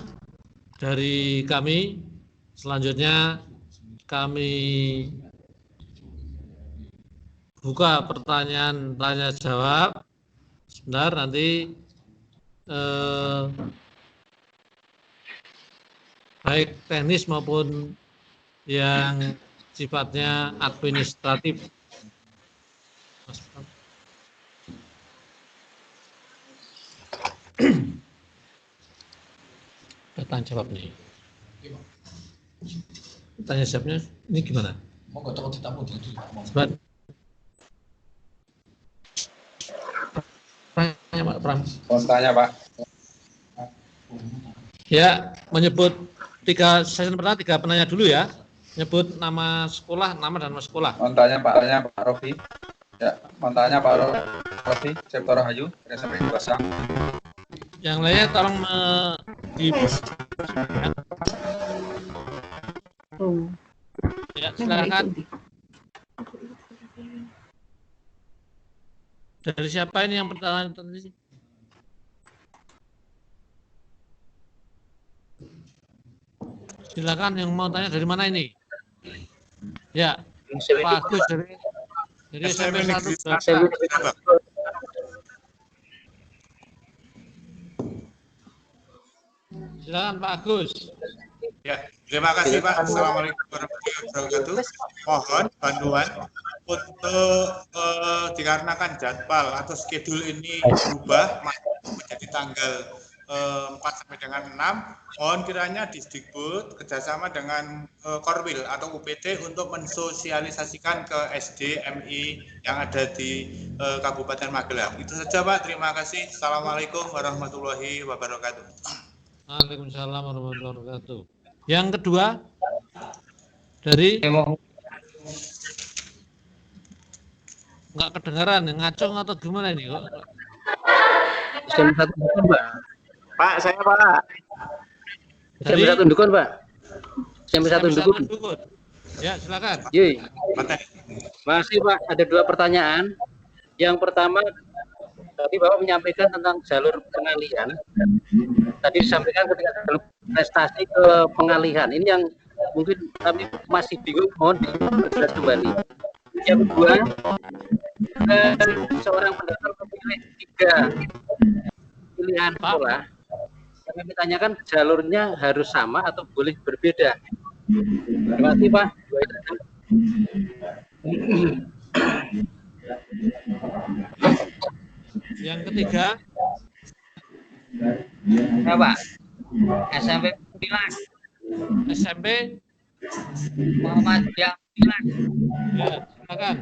dari kami. Selanjutnya kami buka pertanyaan tanya jawab. Sebentar nanti baik teknis maupun yang sifatnya administratif. Tanya jawab nih. Tanya jawabnya ini gimana? Mau gak tahu ditamu di Sebentar. Tanya Pak Pram. Tanya Pak. Ya, menyebut sesi pertama 3 penanya dulu ya. Menyebut nama sekolah, nama dan nama sekolah. Mau tanya Pak Rofi. Ya, mau tanya Pak Rofi, Cipto Rahayu, SMP Kuasa. Yang lainnya tolong ya, silakan. Dari siapa ini yang pertanyaan tadi? Silakan yang mau tanya dari mana ini? Ya, Pak Agus dari SMP 1. Silakan Pak Agus. Ya, terima kasih Pak. Assalamualaikum warahmatullahi wabarakatuh. Mohon bantuan untuk dikarenakan jadwal atau schedule ini berubah menjadi tanggal 4 sampai dengan 6. Mohon kiranya Disdikbud kerjasama dengan Korwil atau UPT untuk mensosialisasikan ke SD, MI yang ada di Kabupaten Magelang. Itu saja Pak. Terima kasih. Assalamualaikum warahmatullahi wabarakatuh. Waalaikumsalam warahmatullahi wabarakatuh. Yang kedua dari nggak kedengaran, ngacung atau gimana ini kok? SMP 1 Dukun, Pak. Pak, saya Pak. SMP 1 Dukun, Pak. SMP 1 Dukun. Ya, silakan. Yoi. Masih Pak, ada 2 pertanyaan. Yang pertama, tadi Bapak menyampaikan tentang jalur pengalihan. Tadi disampaikan ketika jalur prestasi ke pengalihan. Ini yang mungkin kami masih bingung, mohon dijelaskan kembali. Yang kedua, seorang pendaftar memilih 3 pilihan sekolah. Yang kami tanyakan jalurnya harus sama atau boleh berbeda. Terima kasih Pak. Yang ketiga, ya Pak, SMP 9. SMP Muhammadiyah 9. Ya, silakan.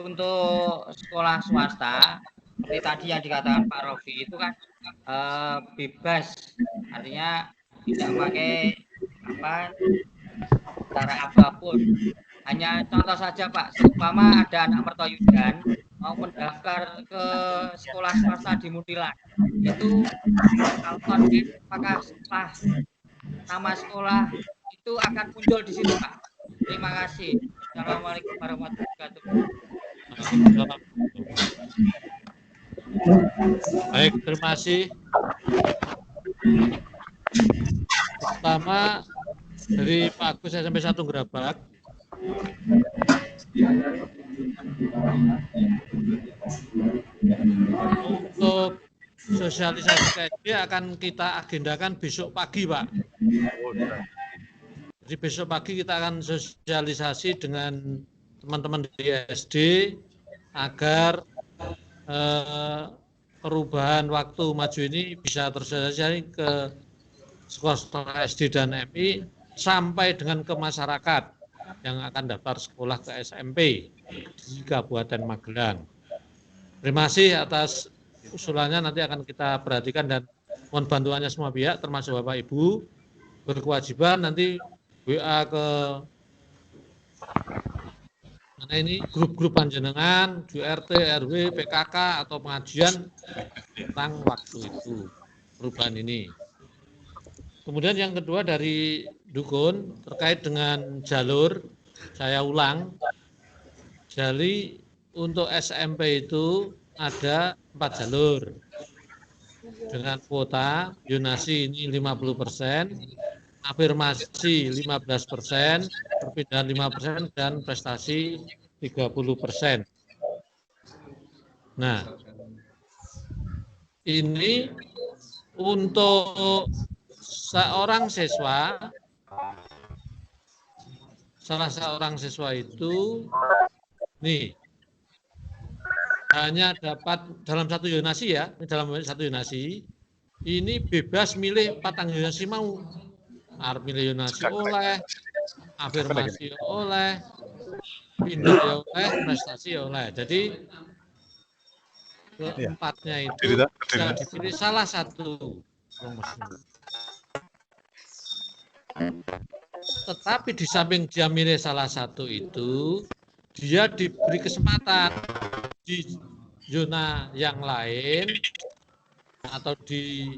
Untuk sekolah swasta, seperti tadi yang dikatakan Pak Rofi itu kan bebas, artinya tidak pakai cara apapun. Hanya contoh saja Pak, seumpama ada anak mertoyudan mau mendaftar ke sekolah swasta di Munthilan itu kalkulasi apakah setelah nama sekolah itu akan muncul di situ Pak. Terima kasih. Assalamualaikum warahmatullahi wabarakatuh. Baik, terima kasih. Pertama dari Pak Agus SMP 1 Gerabak. Untuk sosialisasi TSD akan kita agendakan besok pagi, Pak. Jadi besok pagi kita akan sosialisasi dengan teman-teman di SD agar perubahan waktu maju ini bisa tersosialisasi ke sekolah SD dan MI sampai dengan ke masyarakat yang akan daftar sekolah ke SMP di Kabupaten Magelang. Terima kasih atas usulannya, nanti akan kita perhatikan dan mohon bantuannya semua pihak termasuk Bapak Ibu, berkewajiban nanti WA ke mana ini grup-grup panjenengan, di RT, RW, PKK atau pengajian tentang waktu itu, perubahan ini. Kemudian yang kedua dari Dukun terkait dengan jalur, saya ulang, jadi untuk SMP itu ada 4 jalur dengan kuota zonasi ini 50%, afirmasi 15%, perpindahan 5% dan prestasi 30%. Nah, ini untuk seorang siswa, salah seorang siswa itu nih hanya dapat dalam satu zonasi ya, dalam satu zonasi ini bebas milih patang zonasi mau, milih zonasi oleh, afirmasi oleh, pindah oleh, prestasi oleh. Jadi keempatnya itu bisa dipilih salah satu. Tetapi di samping dia milih salah satu itu, dia diberi kesempatan di zona yang lain atau di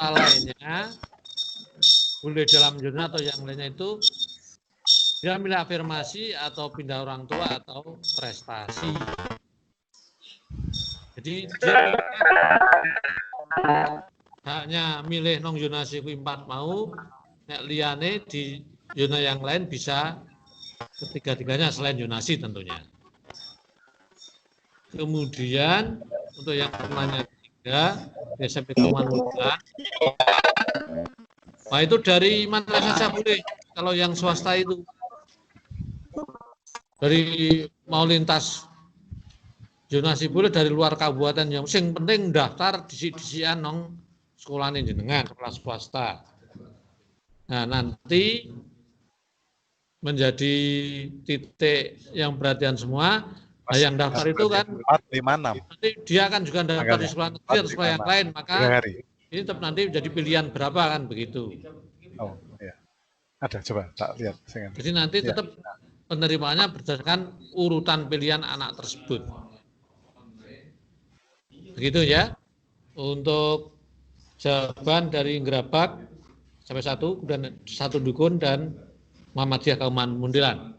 lainnya, boleh dalam zona atau yang lainnya itu dia milih afirmasi atau pindah orang tua atau prestasi. Jadi dia hanya milih nong zonasi 4 mau, nek liyane di zona yang lain bisa ketiga-tiganya selain zonasi tentunya. Kemudian untuk yang pertanyaan ketiga, SMP Munthilan, nah itu dari mana saja boleh. Kalau yang swasta itu dari mau lintas zonasi boleh, dari luar kabupaten, yang penting daftar disi-disian nong sekolah ini jenengan, sekolah swasta. Nah, nanti menjadi titik yang perhatian semua. Nah, yang daftar itu kan 456. nanti dia akan juga daftar di sekolah negeri atau sekolah yang lain, maka ini tetap nanti menjadi pilihan berapa kan begitu. Oh, iya. Ada, coba tak lihat. Jadi nanti tetap penerimaannya berdasarkan urutan pilihan anak tersebut. Begitu ya. Untuk jawaban dari Gerabak sampai 1, kemudian 1 Dukun dan Muhammadiyah Kauman Munthilan.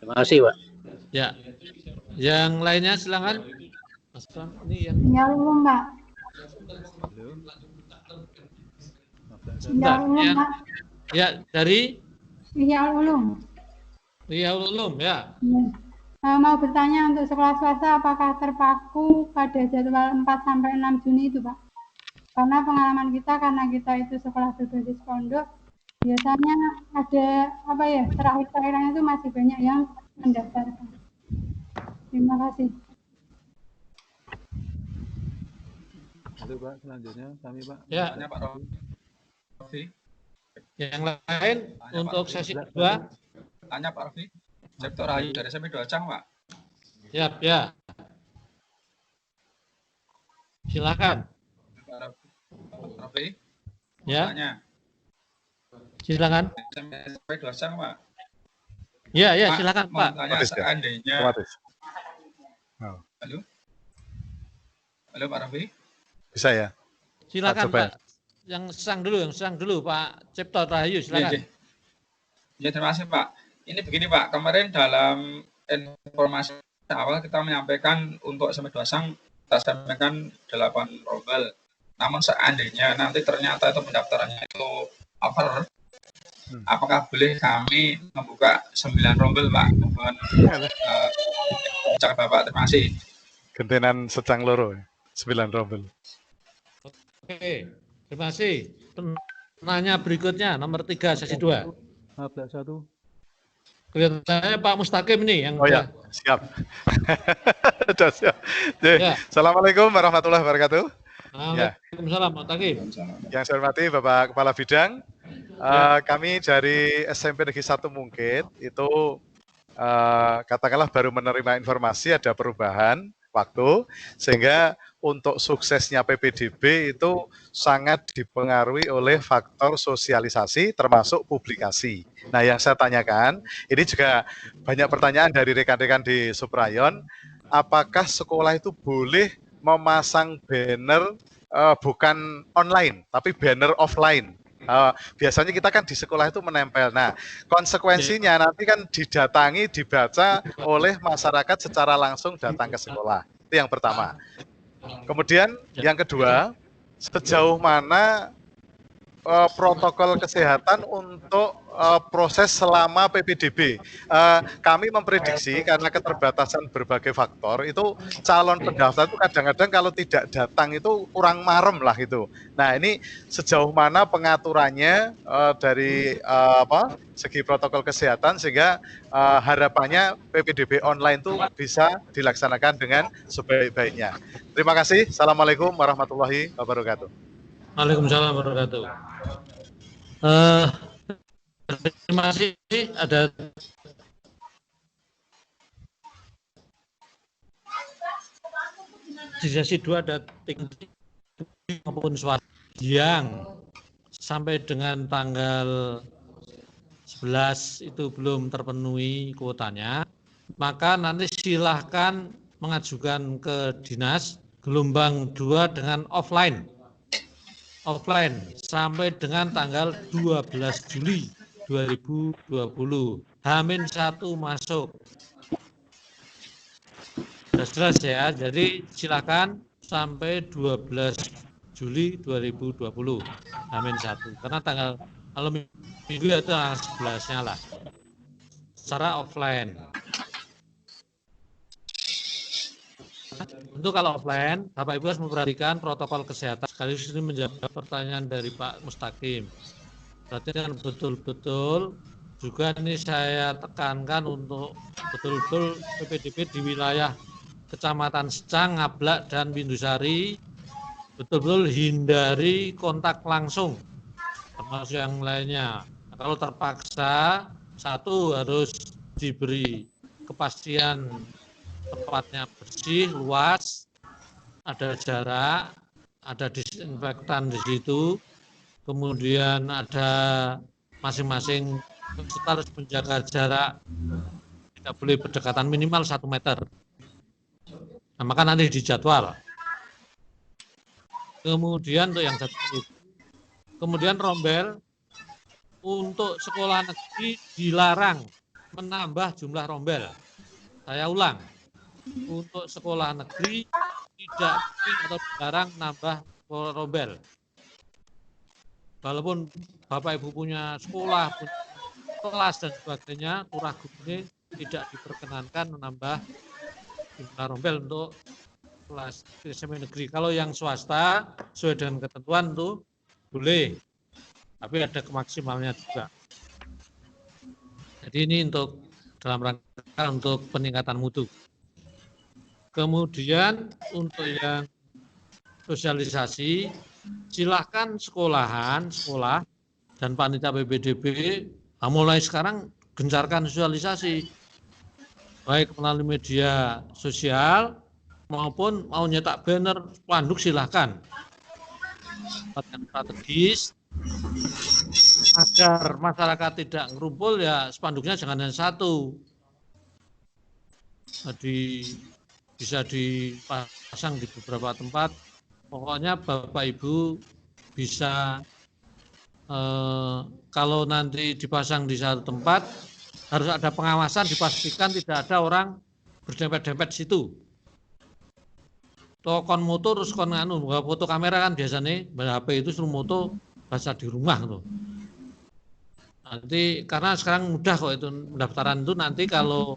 Terima kasih, Pak. Ya. Yang lainnya silakan. Mas Tuan, ini yang Ya ulum, Pak. Ya ulum, Pak. Ya, dari Ya ulum. Ya ulum ya. Mau bertanya untuk sekolah swasta apakah terpaku pada jadwal 4-6 Juni itu, Pak? Karena pengalaman kita, karena kita itu sekolah berbasis pondok, biasanya ada apa ya, terakhir-terakhirannya itu masih banyak yang mendaftarkan. Terima kasih. Itu Pak, selanjutnya kami Pak. Ya. Tanya Pak Rofi. Yang lain Tanya untuk Pak sesi Rofi. kedua. Tanya Pak Rofi. Sektor Rahayu dari SMP Doacang, Pak. Ya. Silakan. Pak Rofi. Ya. Tanya. Silakan. SMP Doacang, Pak. Ya, ya, Pak, silakan mau Pak. tanya seandainya. Oh. Halo? Halo Pak Raffi? Bisa ya? Silakan Pak. Pak. Yang sedang dulu Pak Cipto Rahayu, silakan. Ya, terima kasih Pak. Ini begini Pak, kemarin dalam informasi awal kita menyampaikan untuk SMP 2 Sang kita sampaikan 8 rombel. Namun seandainya nanti ternyata itu pendaftarannya itu over, apakah boleh kami membuka 9 rombel Pak? Mohon ucap Bapak, terima kasih. Gentenan secang loro, 9 rombel. Oke, terima kasih. Penanya berikutnya, nomor 3, sesi 2. 1. Kelihatannya Pak Mustaqim nih yang ya, siap. Siap. Ya. Assalamualaikum warahmatullahi wabarakatuh. Waalaikumsalam, Pak Mustaqim. Yang saya hormati Bapak Kepala Bidang, kami dari SMP Negeri 1 Mungkit itu katakanlah baru menerima informasi ada perubahan waktu, sehingga untuk suksesnya PPDB itu sangat dipengaruhi oleh faktor sosialisasi termasuk publikasi. Nah, yang saya tanyakan, ini juga banyak pertanyaan dari rekan-rekan di Suprayon, apakah sekolah itu boleh memasang banner bukan online, tapi banner offline? Biasanya kita kan di sekolah itu menempel. Nah, konsekuensinya nanti kan didatangi, dibaca oleh masyarakat secara langsung datang ke sekolah. Itu yang pertama. Kemudian yang kedua, sejauh mana protokol kesehatan untuk proses selama PPDB. Kami memprediksi karena keterbatasan berbagai faktor, itu calon pendaftar itu kadang-kadang kalau tidak datang itu kurang marem lah itu. Nah, ini sejauh mana pengaturannya dari segi protokol kesehatan sehingga harapannya PPDB online itu bisa dilaksanakan dengan sebaik-baiknya. Terima kasih. Assalamualaikum warahmatullahi wabarakatuh. Waalaikumsalam warahmatullahi wabarakatuh. Terima kasih. Ada di sesi 2 ada tinggi maupun suara yang sampai dengan tanggal 11 itu belum terpenuhi kuotanya, maka nanti silahkan mengajukan ke dinas gelombang 2 dengan offline sampai dengan tanggal 12 Juli 2020. H-1 masuk. Sudah jelas ya, jadi silakan sampai 12 Juli 2020 H-1. Karena tanggal kalau minggu itu tanggal 11-nya lah. Secara offline. Untuk kalau offline, Bapak Ibu harus memperhatikan protokol kesehatan. Sekaligus ini menjawab pertanyaan dari Pak Mustaqim. Berarti kan betul-betul juga ini saya tekankan untuk betul-betul PPDB di wilayah Kecamatan Secang, Ngablak, dan Windusari betul-betul hindari kontak langsung termasuk yang lainnya. Nah, kalau terpaksa, satu harus diberi kepastian tempatnya bersih, luas, ada jarak, ada disinfektan di situ, kemudian ada masing-masing peserta harus menjaga jarak, tidak boleh berdekatan minimal 1 meter. Nah, maka nanti dijadwal. Kemudian untuk yang satu itu, kemudian rombel untuk sekolah negeri dilarang menambah jumlah rombel. Saya ulang, untuk sekolah negeri tidak atau dilarang nambah rombel. Walaupun Bapak Ibu punya sekolah, punya kelas dan sebagainya, turah gubernur tidak diperkenankan menambah jumlah rombel untuk kelas SMP negeri. Kalau yang swasta sesuai dengan ketentuan tuh boleh, tapi ada kemaksimalnya juga. Jadi ini untuk dalam rangka untuk peningkatan mutu. Kemudian untuk yang sosialisasi, silahkan sekolah dan panitia PPDB mulai sekarang gencarkan sosialisasi, baik melalui media sosial maupun mau nyetak banner, spanduk silahkan. Tempat yang strategis agar masyarakat tidak ngerumpul ya spanduknya jangan hanya satu. Jadi bisa dipasang di beberapa tempat. Pokoknya Bapak Ibu bisa kalau nanti dipasang di satu tempat harus ada pengawasan, dipastikan tidak ada orang berdempet-dempet di situ. Kon moto terus kon nganu, foto kamera kan biasanya HP itu suruh moto bahasa di rumah tuh. Nanti karena sekarang mudah kok itu pendaftaran itu, nanti kalau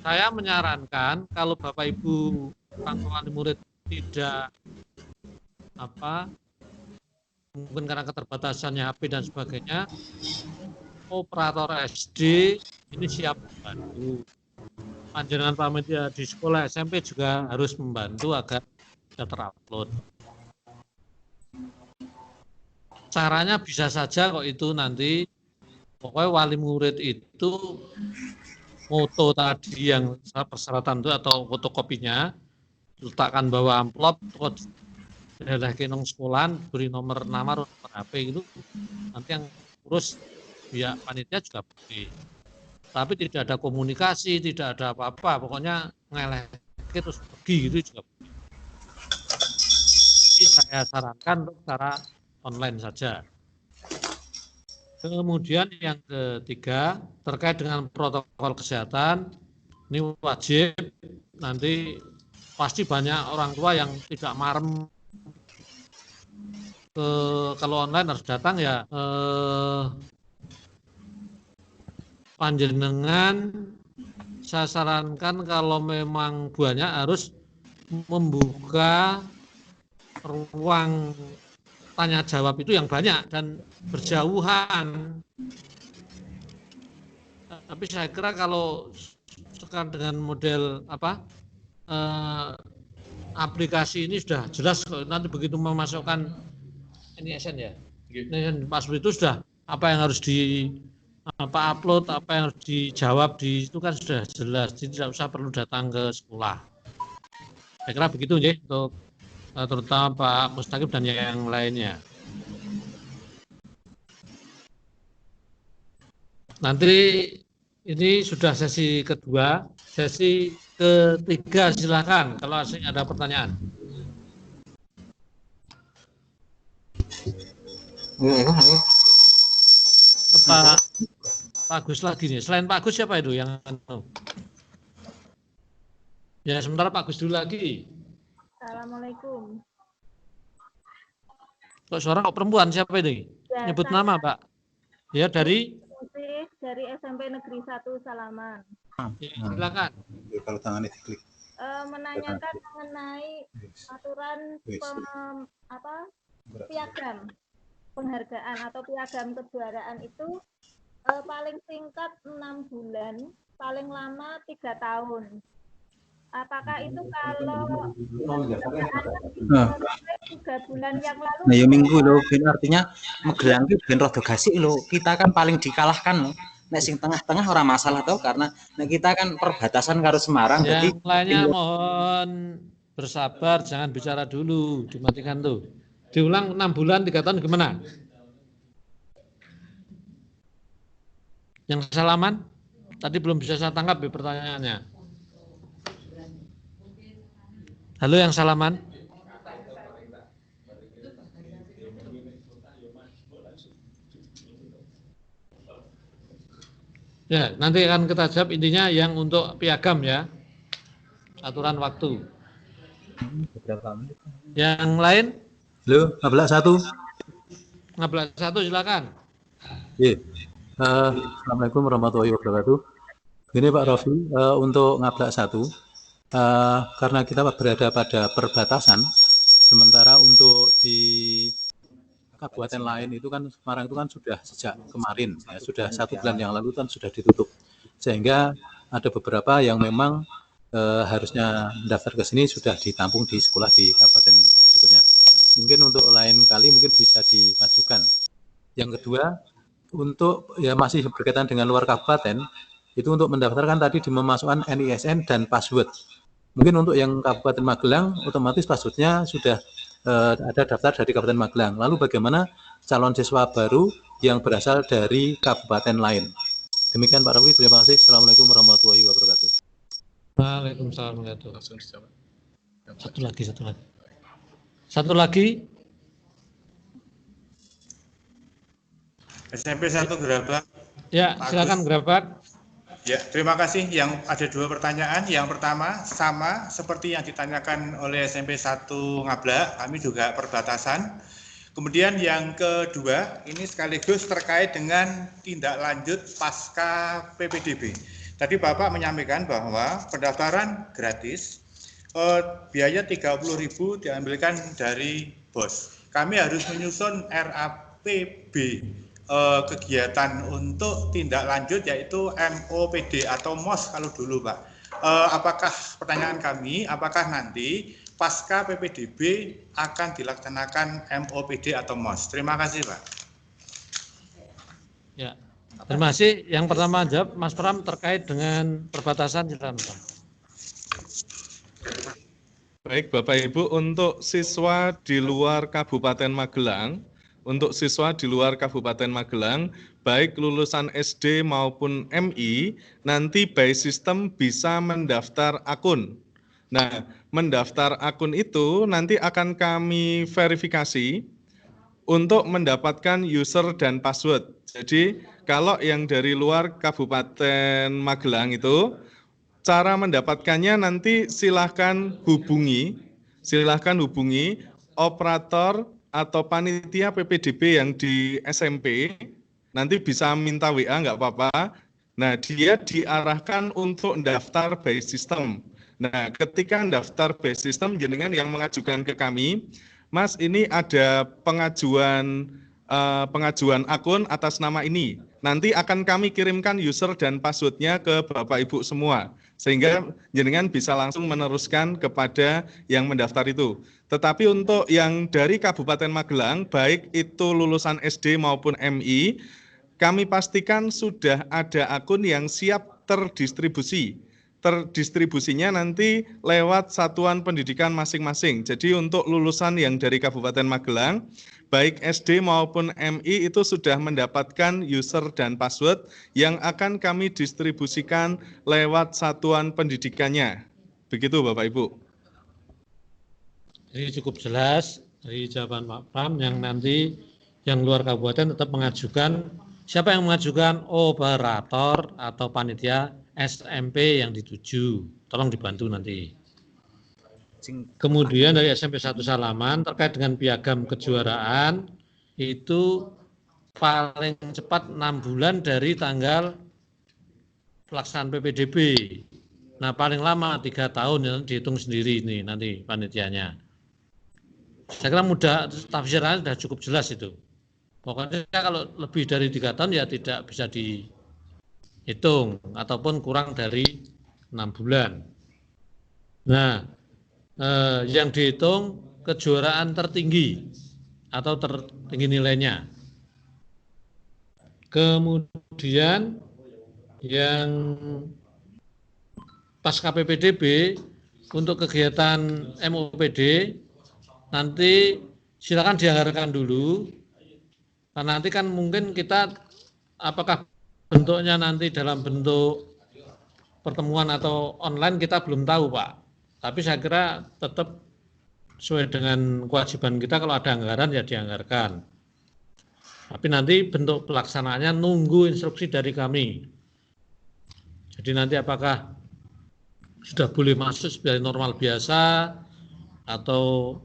saya menyarankan kalau Bapak Ibu wali murid tidak mungkin karena keterbatasannya HP dan sebagainya, operator SD ini siap membantu. Panjenengan pamit ya di sekolah SMP juga harus membantu agar bisa terupload. Caranya bisa saja kok itu nanti, pokoknya wali murid itu foto tadi yang persyaratan itu atau fotokopinya, letakkan bawah amplop, terus daerah kenong sekolahan, beri nomor nama, nomor HP itu, nanti yang urus pihak panitia juga boleh. Tapi tidak ada komunikasi, tidak ada apa-apa, pokoknya ngelek terus pergi gitu juga boleh. Jadi saya sarankan untuk cara online saja. Kemudian yang ketiga, terkait dengan protokol kesehatan, ini wajib, nanti pasti banyak orang tua yang tidak marem kalau online harus datang ya. Panjenengan saya sarankan kalau memang banyak harus membuka ruang tanya jawab itu yang banyak dan berjauhan. Tapi saya kira kalau sekarang dengan model aplikasi ini sudah jelas, nanti begitu memasukkan ini SN ya, ini password itu sudah apa yang harus upload, apa yang harus dijawab di itu kan sudah jelas, jadi tidak usah perlu datang ke sekolah. Saya kira begitu ya untuk terutama Pak Mustaqim dan yang lainnya. Nanti ini sudah sesi kedua, sesi ketiga silakan kalau ada pertanyaan. Pak Agus lagi nih. Selain Pak Agus siapa itu yang ya sementara Pak Agus dulu lagi. Assalamualaikum. Kok suara kok perempuan siapa ini? Ya, nyebut nama Pak. Ya dari SMP Negeri 1 Salaman. Ya, silakan. Kalau tangannya diklik. Menanyakan mengenai aturan piagam penghargaan atau piagam kejuaraan itu paling singkat 6 bulan, paling lama 3 tahun. Apakah itu kalau 3 bulan yang lalu? Nah, ya minggu loh, artinya Magelang itu ben rada gasik loh. Kita kan paling dikalahkan loh. Nek sing tengah-tengah orang masalah tau karena kita kan perbatasan karo Semarang. Yang lainnya mohon bersabar, jangan bicara dulu, dimatikan tuh. Diulang 6 bulan 3 tahun gimana? Yang Salaman tadi belum bisa saya tangkap ya pertanyaannya. Halo yang Salaman. Ya, nanti akan kita jawab intinya yang untuk piagam ya. Aturan waktu. Yang lain? Halo, 15.1. 15.1 silakan. Iya. Assalamualaikum warahmatullahi wabarakatuh. Ini Pak Rofi, untuk ngablak 1, karena kita berada pada perbatasan, sementara untuk di kabupaten lain itu kan Semarang itu kan sudah sejak kemarin, ya, sudah 1 bulan yang lalu kan sudah ditutup, sehingga ada beberapa yang memang harusnya mendaftar ke sini sudah ditampung di sekolah di kabupaten berikutnya. Mungkin untuk lain kali mungkin bisa dimajukan. Yang kedua, untuk ya masih berkaitan dengan luar kabupaten, itu untuk mendaftarkan tadi di memasukkan NISN dan password. Mungkin untuk yang Kabupaten Magelang, otomatis passwordnya sudah ada daftar dari Kabupaten Magelang. Lalu bagaimana calon siswa baru yang berasal dari kabupaten lain. Demikian Pak Rafi, terima kasih. Assalamualaikum warahmatullahi wabarakatuh. Waalaikumsalam warahmatullahi wabarakatuh. Satu lagi. SMP 1 Gerabak. Ya, silakan Gerabak. Ya, terima kasih. Yang ada 2 pertanyaan. Yang pertama, sama seperti yang ditanyakan oleh SMP 1 Ngablak, kami juga perbatasan. Kemudian yang kedua, ini sekaligus terkait dengan tindak lanjut pasca PPDB. Tadi Bapak menyampaikan bahwa pendaftaran gratis, biaya 30.000 diambilkan dari BOS. Kami harus menyusun RAPB kegiatan untuk tindak lanjut yaitu MOPD atau MOS kalau dulu Pak. Apakah pertanyaan kami, apakah nanti pasca PPDB akan dilaksanakan MOPD atau MOS? Terima kasih Pak. Ya, terima kasih. Yang pertama jawab Mas Pram terkait dengan perbatasan. Baik Bapak Ibu, untuk siswa di luar Kabupaten Magelang, baik lulusan SD maupun MI, nanti by system bisa mendaftar akun. Nah, mendaftar akun itu nanti akan kami verifikasi untuk mendapatkan user dan password. Jadi, kalau yang dari luar Kabupaten Magelang itu, cara mendapatkannya nanti silahkan hubungi operator atau panitia PPDB yang di SMP, nanti bisa minta WA nggak apa-apa. Nah, dia diarahkan untuk daftar by system. Nah, ketika daftar by system, jenengan yang mengajukan ke kami, Mas, ini ada pengajuan akun atas nama ini. Nanti akan kami kirimkan user dan passwordnya ke Bapak Ibu semua, sehingga jenengan bisa langsung meneruskan kepada yang mendaftar itu. Tetapi untuk yang dari Kabupaten Magelang, baik itu lulusan SD maupun MI, kami pastikan sudah ada akun yang siap terdistribusi. Terdistribusinya nanti lewat satuan pendidikan masing-masing. Jadi untuk lulusan yang dari Kabupaten Magelang, baik SD maupun MI itu sudah mendapatkan user dan password yang akan kami distribusikan lewat satuan pendidikannya. Begitu Bapak Ibu. Jadi cukup jelas dari jawaban Pak Pram, yang nanti yang luar kabupaten tetap mengajukan, siapa yang mengajukan? Operator atau panitia SMP yang dituju. Tolong dibantu nanti. Kemudian dari SMP 1 Salaman terkait dengan piagam kejuaraan itu paling cepat 6 bulan dari tanggal pelaksanaan PPDB. Nah, paling lama 3 tahun, ya, dihitung sendiri ini nanti panitianya. Saya kira mudah, tafsirannya sudah cukup jelas itu. Pokoknya kalau lebih dari 3 tahun ya tidak bisa dihitung ataupun kurang dari 6 bulan. Nah, yang dihitung kejuaraan tertinggi atau tertinggi nilainya. Kemudian yang pasca PPDB untuk kegiatan MOPD nanti silakan dianggarkan dulu, karena nanti kan mungkin kita apakah bentuknya nanti dalam bentuk pertemuan atau online kita belum tahu Pak, tapi saya kira tetap sesuai dengan kewajiban kita, kalau ada anggaran ya dianggarkan, tapi nanti bentuk pelaksanaannya nunggu instruksi dari kami. Jadi nanti apakah sudah boleh masuk sebagai normal biasa atau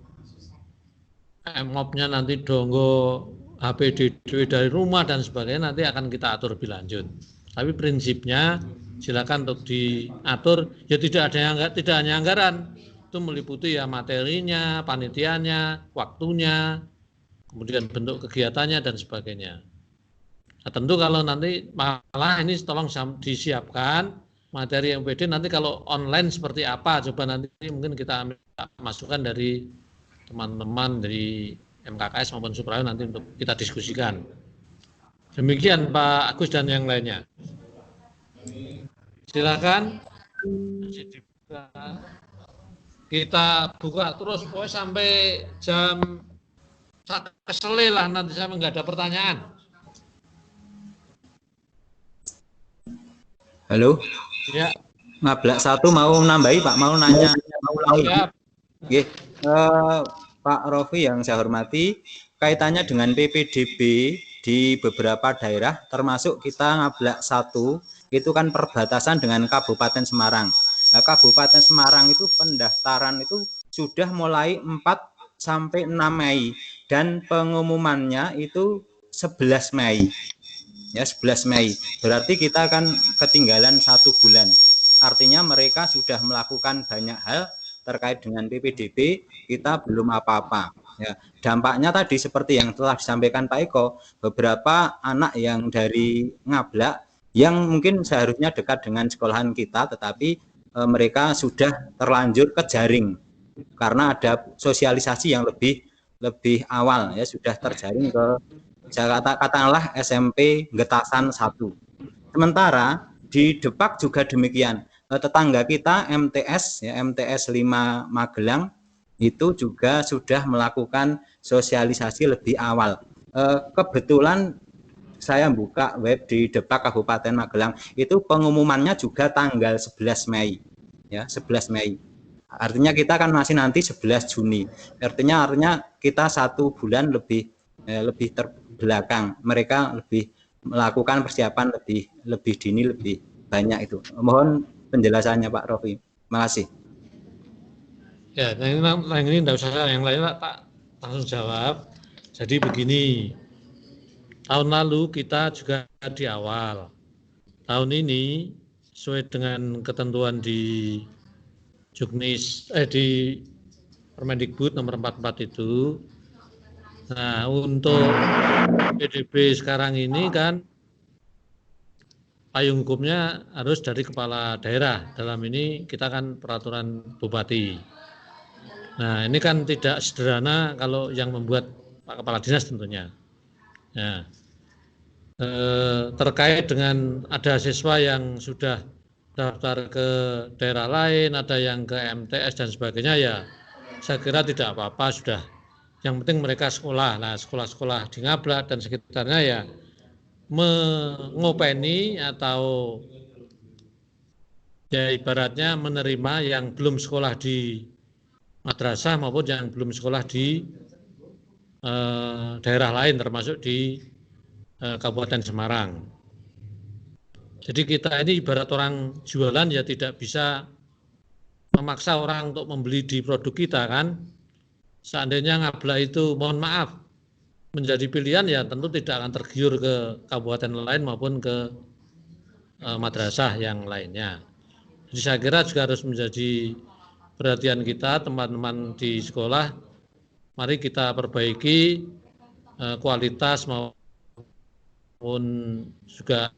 MOP-nya nanti donggo HPDW dari rumah dan sebagainya, nanti akan kita atur lebih lanjut. Tapi prinsipnya silakan untuk diatur, ya tidak hanya anggaran, itu meliputi ya materinya, panitianya, waktunya, kemudian bentuk kegiatannya dan sebagainya. Nah, tentu kalau nanti malah ini tolong disiapkan materi MPD, nanti kalau online seperti apa, coba nanti mungkin kita masukkan dari teman-teman dari MKKS maupun Suprayo nanti untuk kita diskusikan. Demikian Pak Agus dan yang lainnya. Silakan. Kita buka terus pokoknya sampai jam Kesel lah nanti saya nggak ada pertanyaan. Halo. Ya. Ngablak satu mau nambahi Pak, mau nanya, mau ulangi. Ya. Oke. Pak Rofi yang saya hormati, kaitannya dengan PPDB di beberapa daerah, termasuk kita Ngablak satu, itu kan perbatasan dengan Kabupaten Semarang. Nah, Kabupaten Semarang itu pendaftaran itu sudah mulai 4 sampai 6 Mei dan pengumumannya itu 11 Mei. Ya, 11 Mei. Berarti kita akan ketinggalan 1 bulan. Artinya mereka sudah melakukan banyak hal terkait dengan PPDB, kita belum apa-apa. Ya, dampaknya tadi seperti yang telah disampaikan Pak Eko, beberapa anak yang dari Ngablak yang mungkin seharusnya dekat dengan sekolahan kita, tetapi mereka sudah terlanjur ke jaring karena ada sosialisasi yang lebih awal, ya sudah terjaring ke katakanlah SMP Getasan 1. Sementara di Depak juga demikian. Tetangga kita MTS ya MTS 5 Magelang itu juga sudah melakukan sosialisasi lebih awal. Kebetulan saya buka web di Depak Kabupaten Magelang itu pengumumannya juga tanggal 11 Mei ya 11 Mei. Artinya kita kan masih nanti 11 Juni. Artinya kita 1 bulan lebih terbelakang. Mereka lebih melakukan persiapan lebih dini, lebih banyak itu. Mohon penjelasannya Pak Rofi. Terima kasih. Ya, yang ini tidak usah, yang lain Pak langsung jawab. Jadi begini, tahun lalu kita juga di awal. Tahun ini sesuai dengan ketentuan di Juknis di Permendikbud nomor 44 itu. Nah, untuk PDB sekarang ini kan payung hukumnya harus dari kepala daerah. Dalam ini kita kan peraturan bupati. Nah, ini kan tidak sederhana kalau yang membuat Pak Kepala Dinas tentunya. Nah, terkait dengan ada siswa yang sudah daftar ke daerah lain, ada yang ke MTS dan sebagainya, ya saya kira tidak apa-apa sudah. Yang penting mereka sekolah. Nah, sekolah-sekolah di Ngablak dan sekitarnya ya mengopeni atau ya ibaratnya menerima yang belum sekolah di madrasah maupun yang belum sekolah di daerah lain termasuk di Kabupaten Semarang. Jadi kita ini ibarat orang jualan ya tidak bisa memaksa orang untuk membeli di produk kita kan. Seandainya Ngablak itu mohon maaf menjadi pilihan ya tentu tidak akan tergiur ke kabupaten lain maupun ke madrasah yang lainnya. Jadi saya kira juga harus menjadi perhatian kita teman-teman di sekolah. Mari kita perbaiki kualitas maupun juga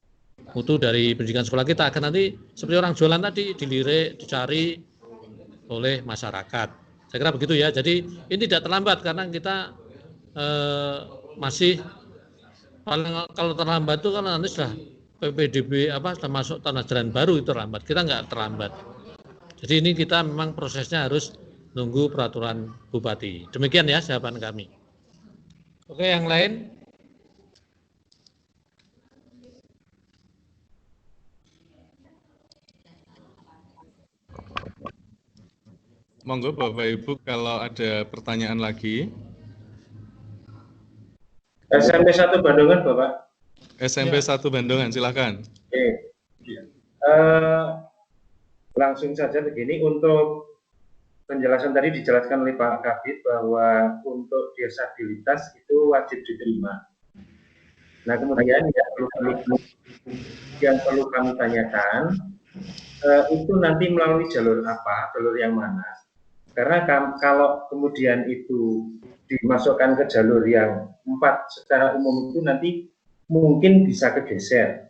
mutu dari pendidikan sekolah kita agar nanti seperti orang jualan tadi dilirik, dicari oleh masyarakat. Saya kira begitu ya. Jadi ini tidak terlambat karena kita masih paling kalau terlambat itu kan nanti sudah PPDB sudah masuk tanah ajaran baru itu terlambat. Kita nggak terlambat. Jadi ini kita memang prosesnya harus nunggu peraturan bupati. Demikian ya jawaban kami. Oke, yang lain. Monggo Bapak Ibu kalau ada pertanyaan lagi. SMP 1 Bandungan Bapak. SMP 1 Bandungan, silakan. Oke. Langsung saja begini, untuk penjelasan tadi dijelaskan oleh Pak Kabid bahwa untuk disabilitas itu wajib diterima. Nah kemudian yang perlu kami tanyakan itu nanti melalui jalur apa, jalur yang mana? Karena kalau kemudian itu dimasukkan ke jalur yang 4 secara umum itu nanti mungkin bisa kegeser.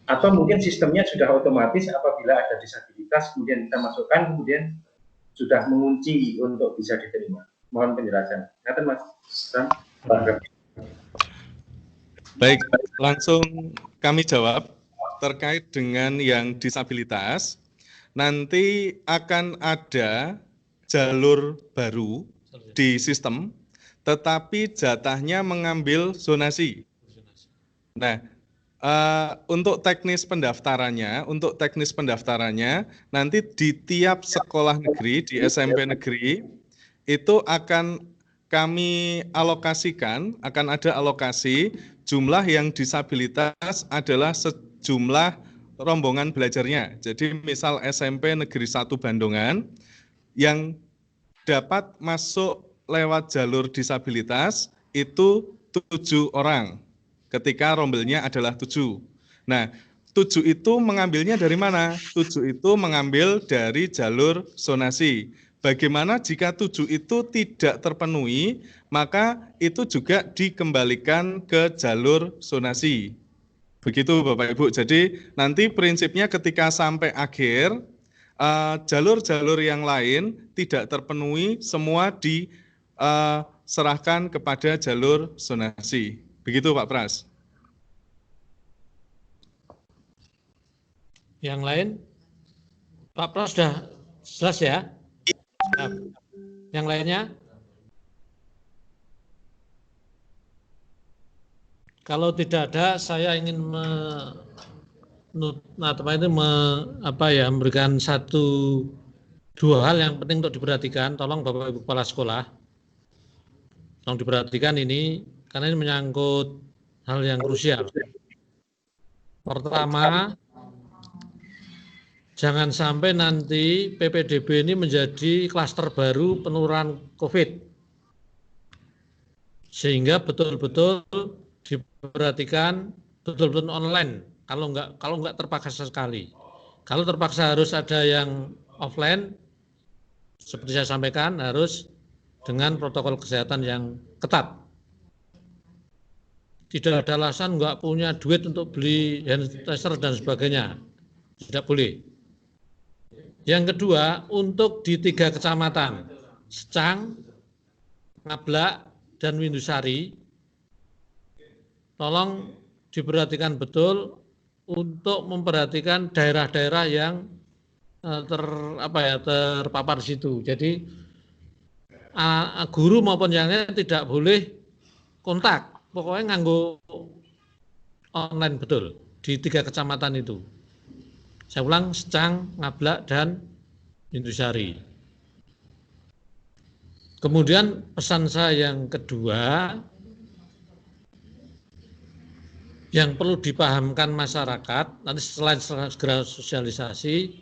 Atau mungkin sistemnya sudah otomatis apabila ada disabilitas kemudian kita masukkan kemudian sudah mengunci untuk bisa diterima. Mohon penjelasan. Ngaten Mas. Baik, langsung kami jawab terkait dengan yang disabilitas. Nanti akan ada jalur baru di sistem tetapi jatahnya mengambil zonasi. Nah, untuk teknis pendaftarannya nanti di tiap sekolah negeri, di SMP negeri, itu akan kami alokasikan, akan ada alokasi jumlah yang disabilitas adalah sejumlah rombongan belajarnya. Jadi misal SMP Negeri 1 Bandungan yang dapat masuk lewat jalur disabilitas itu 7 orang. Ketika rombelnya adalah 7. Nah, 7 itu mengambilnya dari mana? 7 itu mengambil dari jalur zonasi. Bagaimana jika 7 itu tidak terpenuhi, maka itu juga dikembalikan ke jalur zonasi. Begitu Bapak Ibu. Jadi nanti prinsipnya ketika sampai akhir, jalur-jalur yang lain tidak terpenuhi, semua diserahkan kepada jalur zonasi. Begitu Pak Pras. Yang lain? Pak Pras sudah jelas ya? Yang lainnya? Kalau tidak ada, saya ingin memberikan dua hal yang penting untuk diperhatikan. Tolong Bapak Ibu Kepala Sekolah, tolong diperhatikan ini, karena ini menyangkut hal yang krusial. Pertama, jangan sampai nanti PPDB ini menjadi klaster baru penularan COVID. Sehingga betul-betul diperhatikan betul-betul online. Kalau enggak terpaksa sekali. Kalau terpaksa harus ada yang offline, seperti saya sampaikan, harus dengan protokol kesehatan yang ketat. Tidak ada alasan enggak punya duit untuk beli hand sanitizer dan sebagainya. Tidak boleh. Yang kedua, untuk di 3 kecamatan, Secang, Ngablak, dan Windusari, tolong diperhatikan betul untuk memperhatikan daerah-daerah yang terpapar di situ. Jadi guru maupun yang lain tidak boleh kontak, pokoknya nganggo online betul di 3 kecamatan itu. Saya ulang, Secang, Ngablak, dan Windusari. Kemudian pesan saya yang kedua, yang perlu dipahamkan masyarakat, nanti selain segera sosialisasi,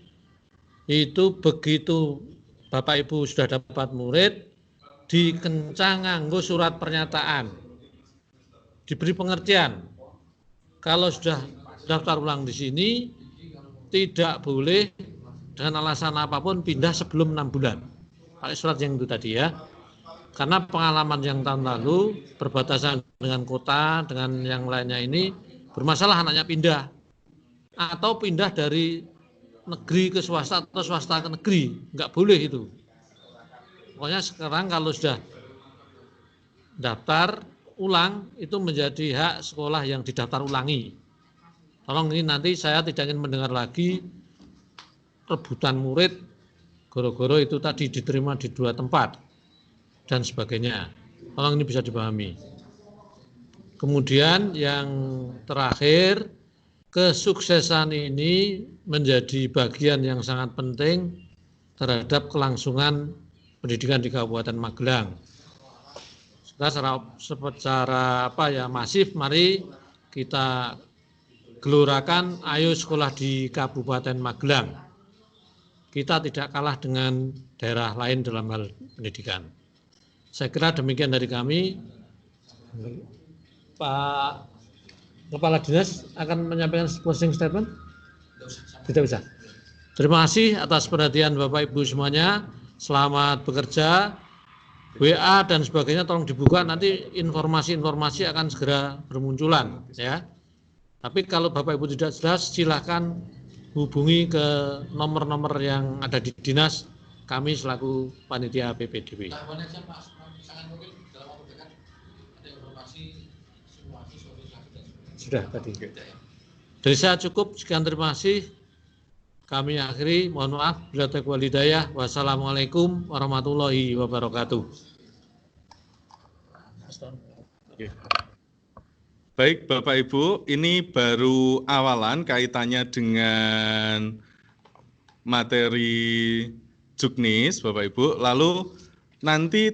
itu begitu Bapak Ibu sudah dapat murid, dikencang nganggo surat pernyataan, diberi pengertian. Kalau sudah daftar ulang di sini, tidak boleh dengan alasan apapun pindah sebelum 6 bulan. Pakai surat yang itu tadi ya. Karena pengalaman yang tahun lalu berbatasan dengan kota, dengan yang lainnya ini bermasalah anaknya pindah. Atau pindah dari negeri ke swasta atau swasta ke negeri. Enggak boleh itu. Pokoknya sekarang kalau sudah daftar ulang itu menjadi hak sekolah yang didaftar ulangi. Tolong ini nanti saya tidak ingin mendengar lagi rebutan murid goro-goro itu tadi diterima di 2 tempat dan sebagainya. Tolong ini bisa dipahami. Kemudian yang terakhir, kesuksesan ini menjadi bagian yang sangat penting terhadap kelangsungan pendidikan di Kabupaten Magelang. Secara masif, mari kita gelorakan, ayo sekolah di Kabupaten Magelang. Kita tidak kalah dengan daerah lain dalam hal pendidikan. Saya kira demikian dari kami. Pak Kepala Dinas akan menyampaikan closing statement? Tidak bisa. Terima kasih atas perhatian Bapak Ibu semuanya. Selamat bekerja. WA dan sebagainya tolong dibuka, nanti informasi-informasi akan segera bermunculan ya. Tapi kalau Bapak Ibu tidak jelas, silakan hubungi ke nomor-nomor yang ada di dinas kami selaku panitia PPDB. Sudah tadi. Dari saya cukup, sekian, terima kasih. Kami akhiri, mohon maaf bila taufiq wal hidayah. Wassalamualaikum warahmatullahi wabarakatuh. Oke. Baik Bapak Ibu, ini baru awalan kaitannya dengan materi Juknis Bapak Ibu. Lalu nanti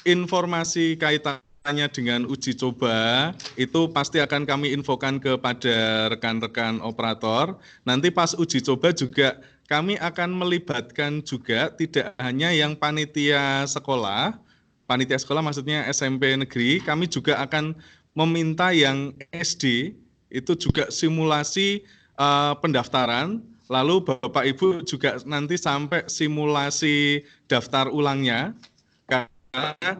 informasi kaitannya dengan uji coba itu pasti akan kami infokan kepada rekan-rekan operator. Nanti pas uji coba juga kami akan melibatkan juga tidak hanya yang panitia sekolah maksudnya SMP negeri, kami juga akan meminta yang SD itu juga simulasi pendaftaran, lalu Bapak Ibu juga nanti sampai simulasi daftar ulangnya, karena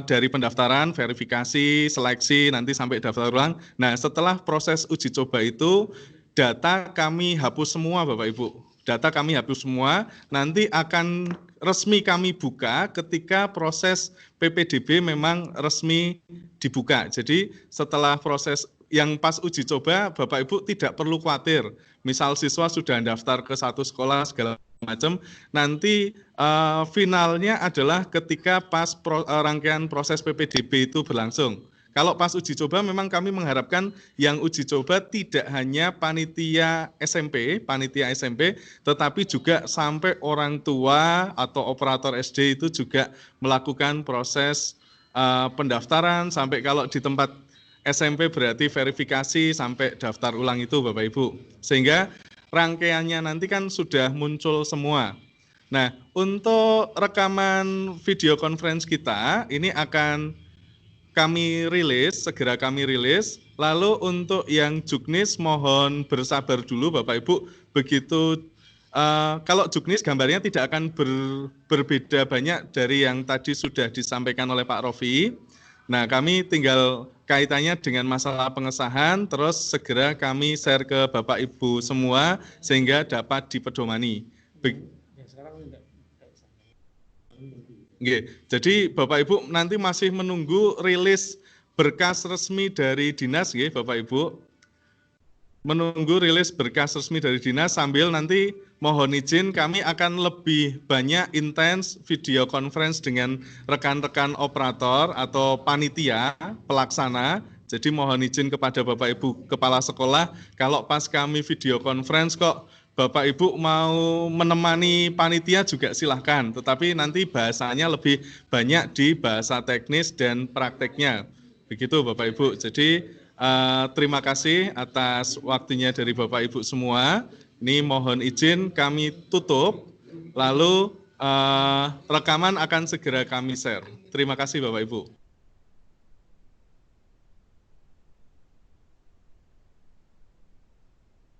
dari pendaftaran, verifikasi, seleksi, nanti sampai daftar ulang. Nah setelah proses uji coba itu, data kami hapus semua Bapak Ibu. Data kami hapus semua, nanti akan resmi kami buka ketika proses PPDB memang resmi dibuka. Jadi setelah proses yang pas uji coba, Bapak Ibu tidak perlu khawatir. Misal siswa sudah daftar ke satu sekolah segala macam, nanti finalnya adalah ketika pas rangkaian proses PPDB itu berlangsung. Kalau pas uji coba memang kami mengharapkan yang uji coba tidak hanya panitia SMP, tetapi juga sampai orang tua atau operator SD itu juga melakukan proses pendaftaran, sampai kalau di tempat SMP berarti verifikasi sampai daftar ulang itu Bapak Ibu. Sehingga rangkaiannya nanti kan sudah muncul semua. Nah, untuk rekaman video conference kita ini akan segera kami rilis. Lalu untuk yang Juknis mohon bersabar dulu Bapak Ibu. Begitu kalau Juknis gambarnya tidak akan berbeda banyak dari yang tadi sudah disampaikan oleh Pak Rofi. Nah kami tinggal kaitannya dengan masalah pengesahan, terus segera kami share ke Bapak Ibu semua sehingga dapat dipedomani. Jadi Bapak Ibu nanti masih menunggu rilis berkas resmi dari dinas, Bapak Ibu. Menunggu rilis berkas resmi dari dinas sambil nanti mohon izin kami akan lebih banyak intens video conference dengan rekan-rekan operator atau panitia pelaksana. Jadi mohon izin kepada Bapak Ibu Kepala Sekolah, kalau pas kami video conference kok Bapak Ibu mau menemani panitia juga silahkan, tetapi nanti bahasanya lebih banyak di bahasa teknis dan prakteknya. Begitu Bapak Ibu. Jadi terima kasih atas waktunya dari Bapak Ibu semua. Ini mohon izin kami tutup, lalu rekaman akan segera kami share. Terima kasih Bapak Ibu.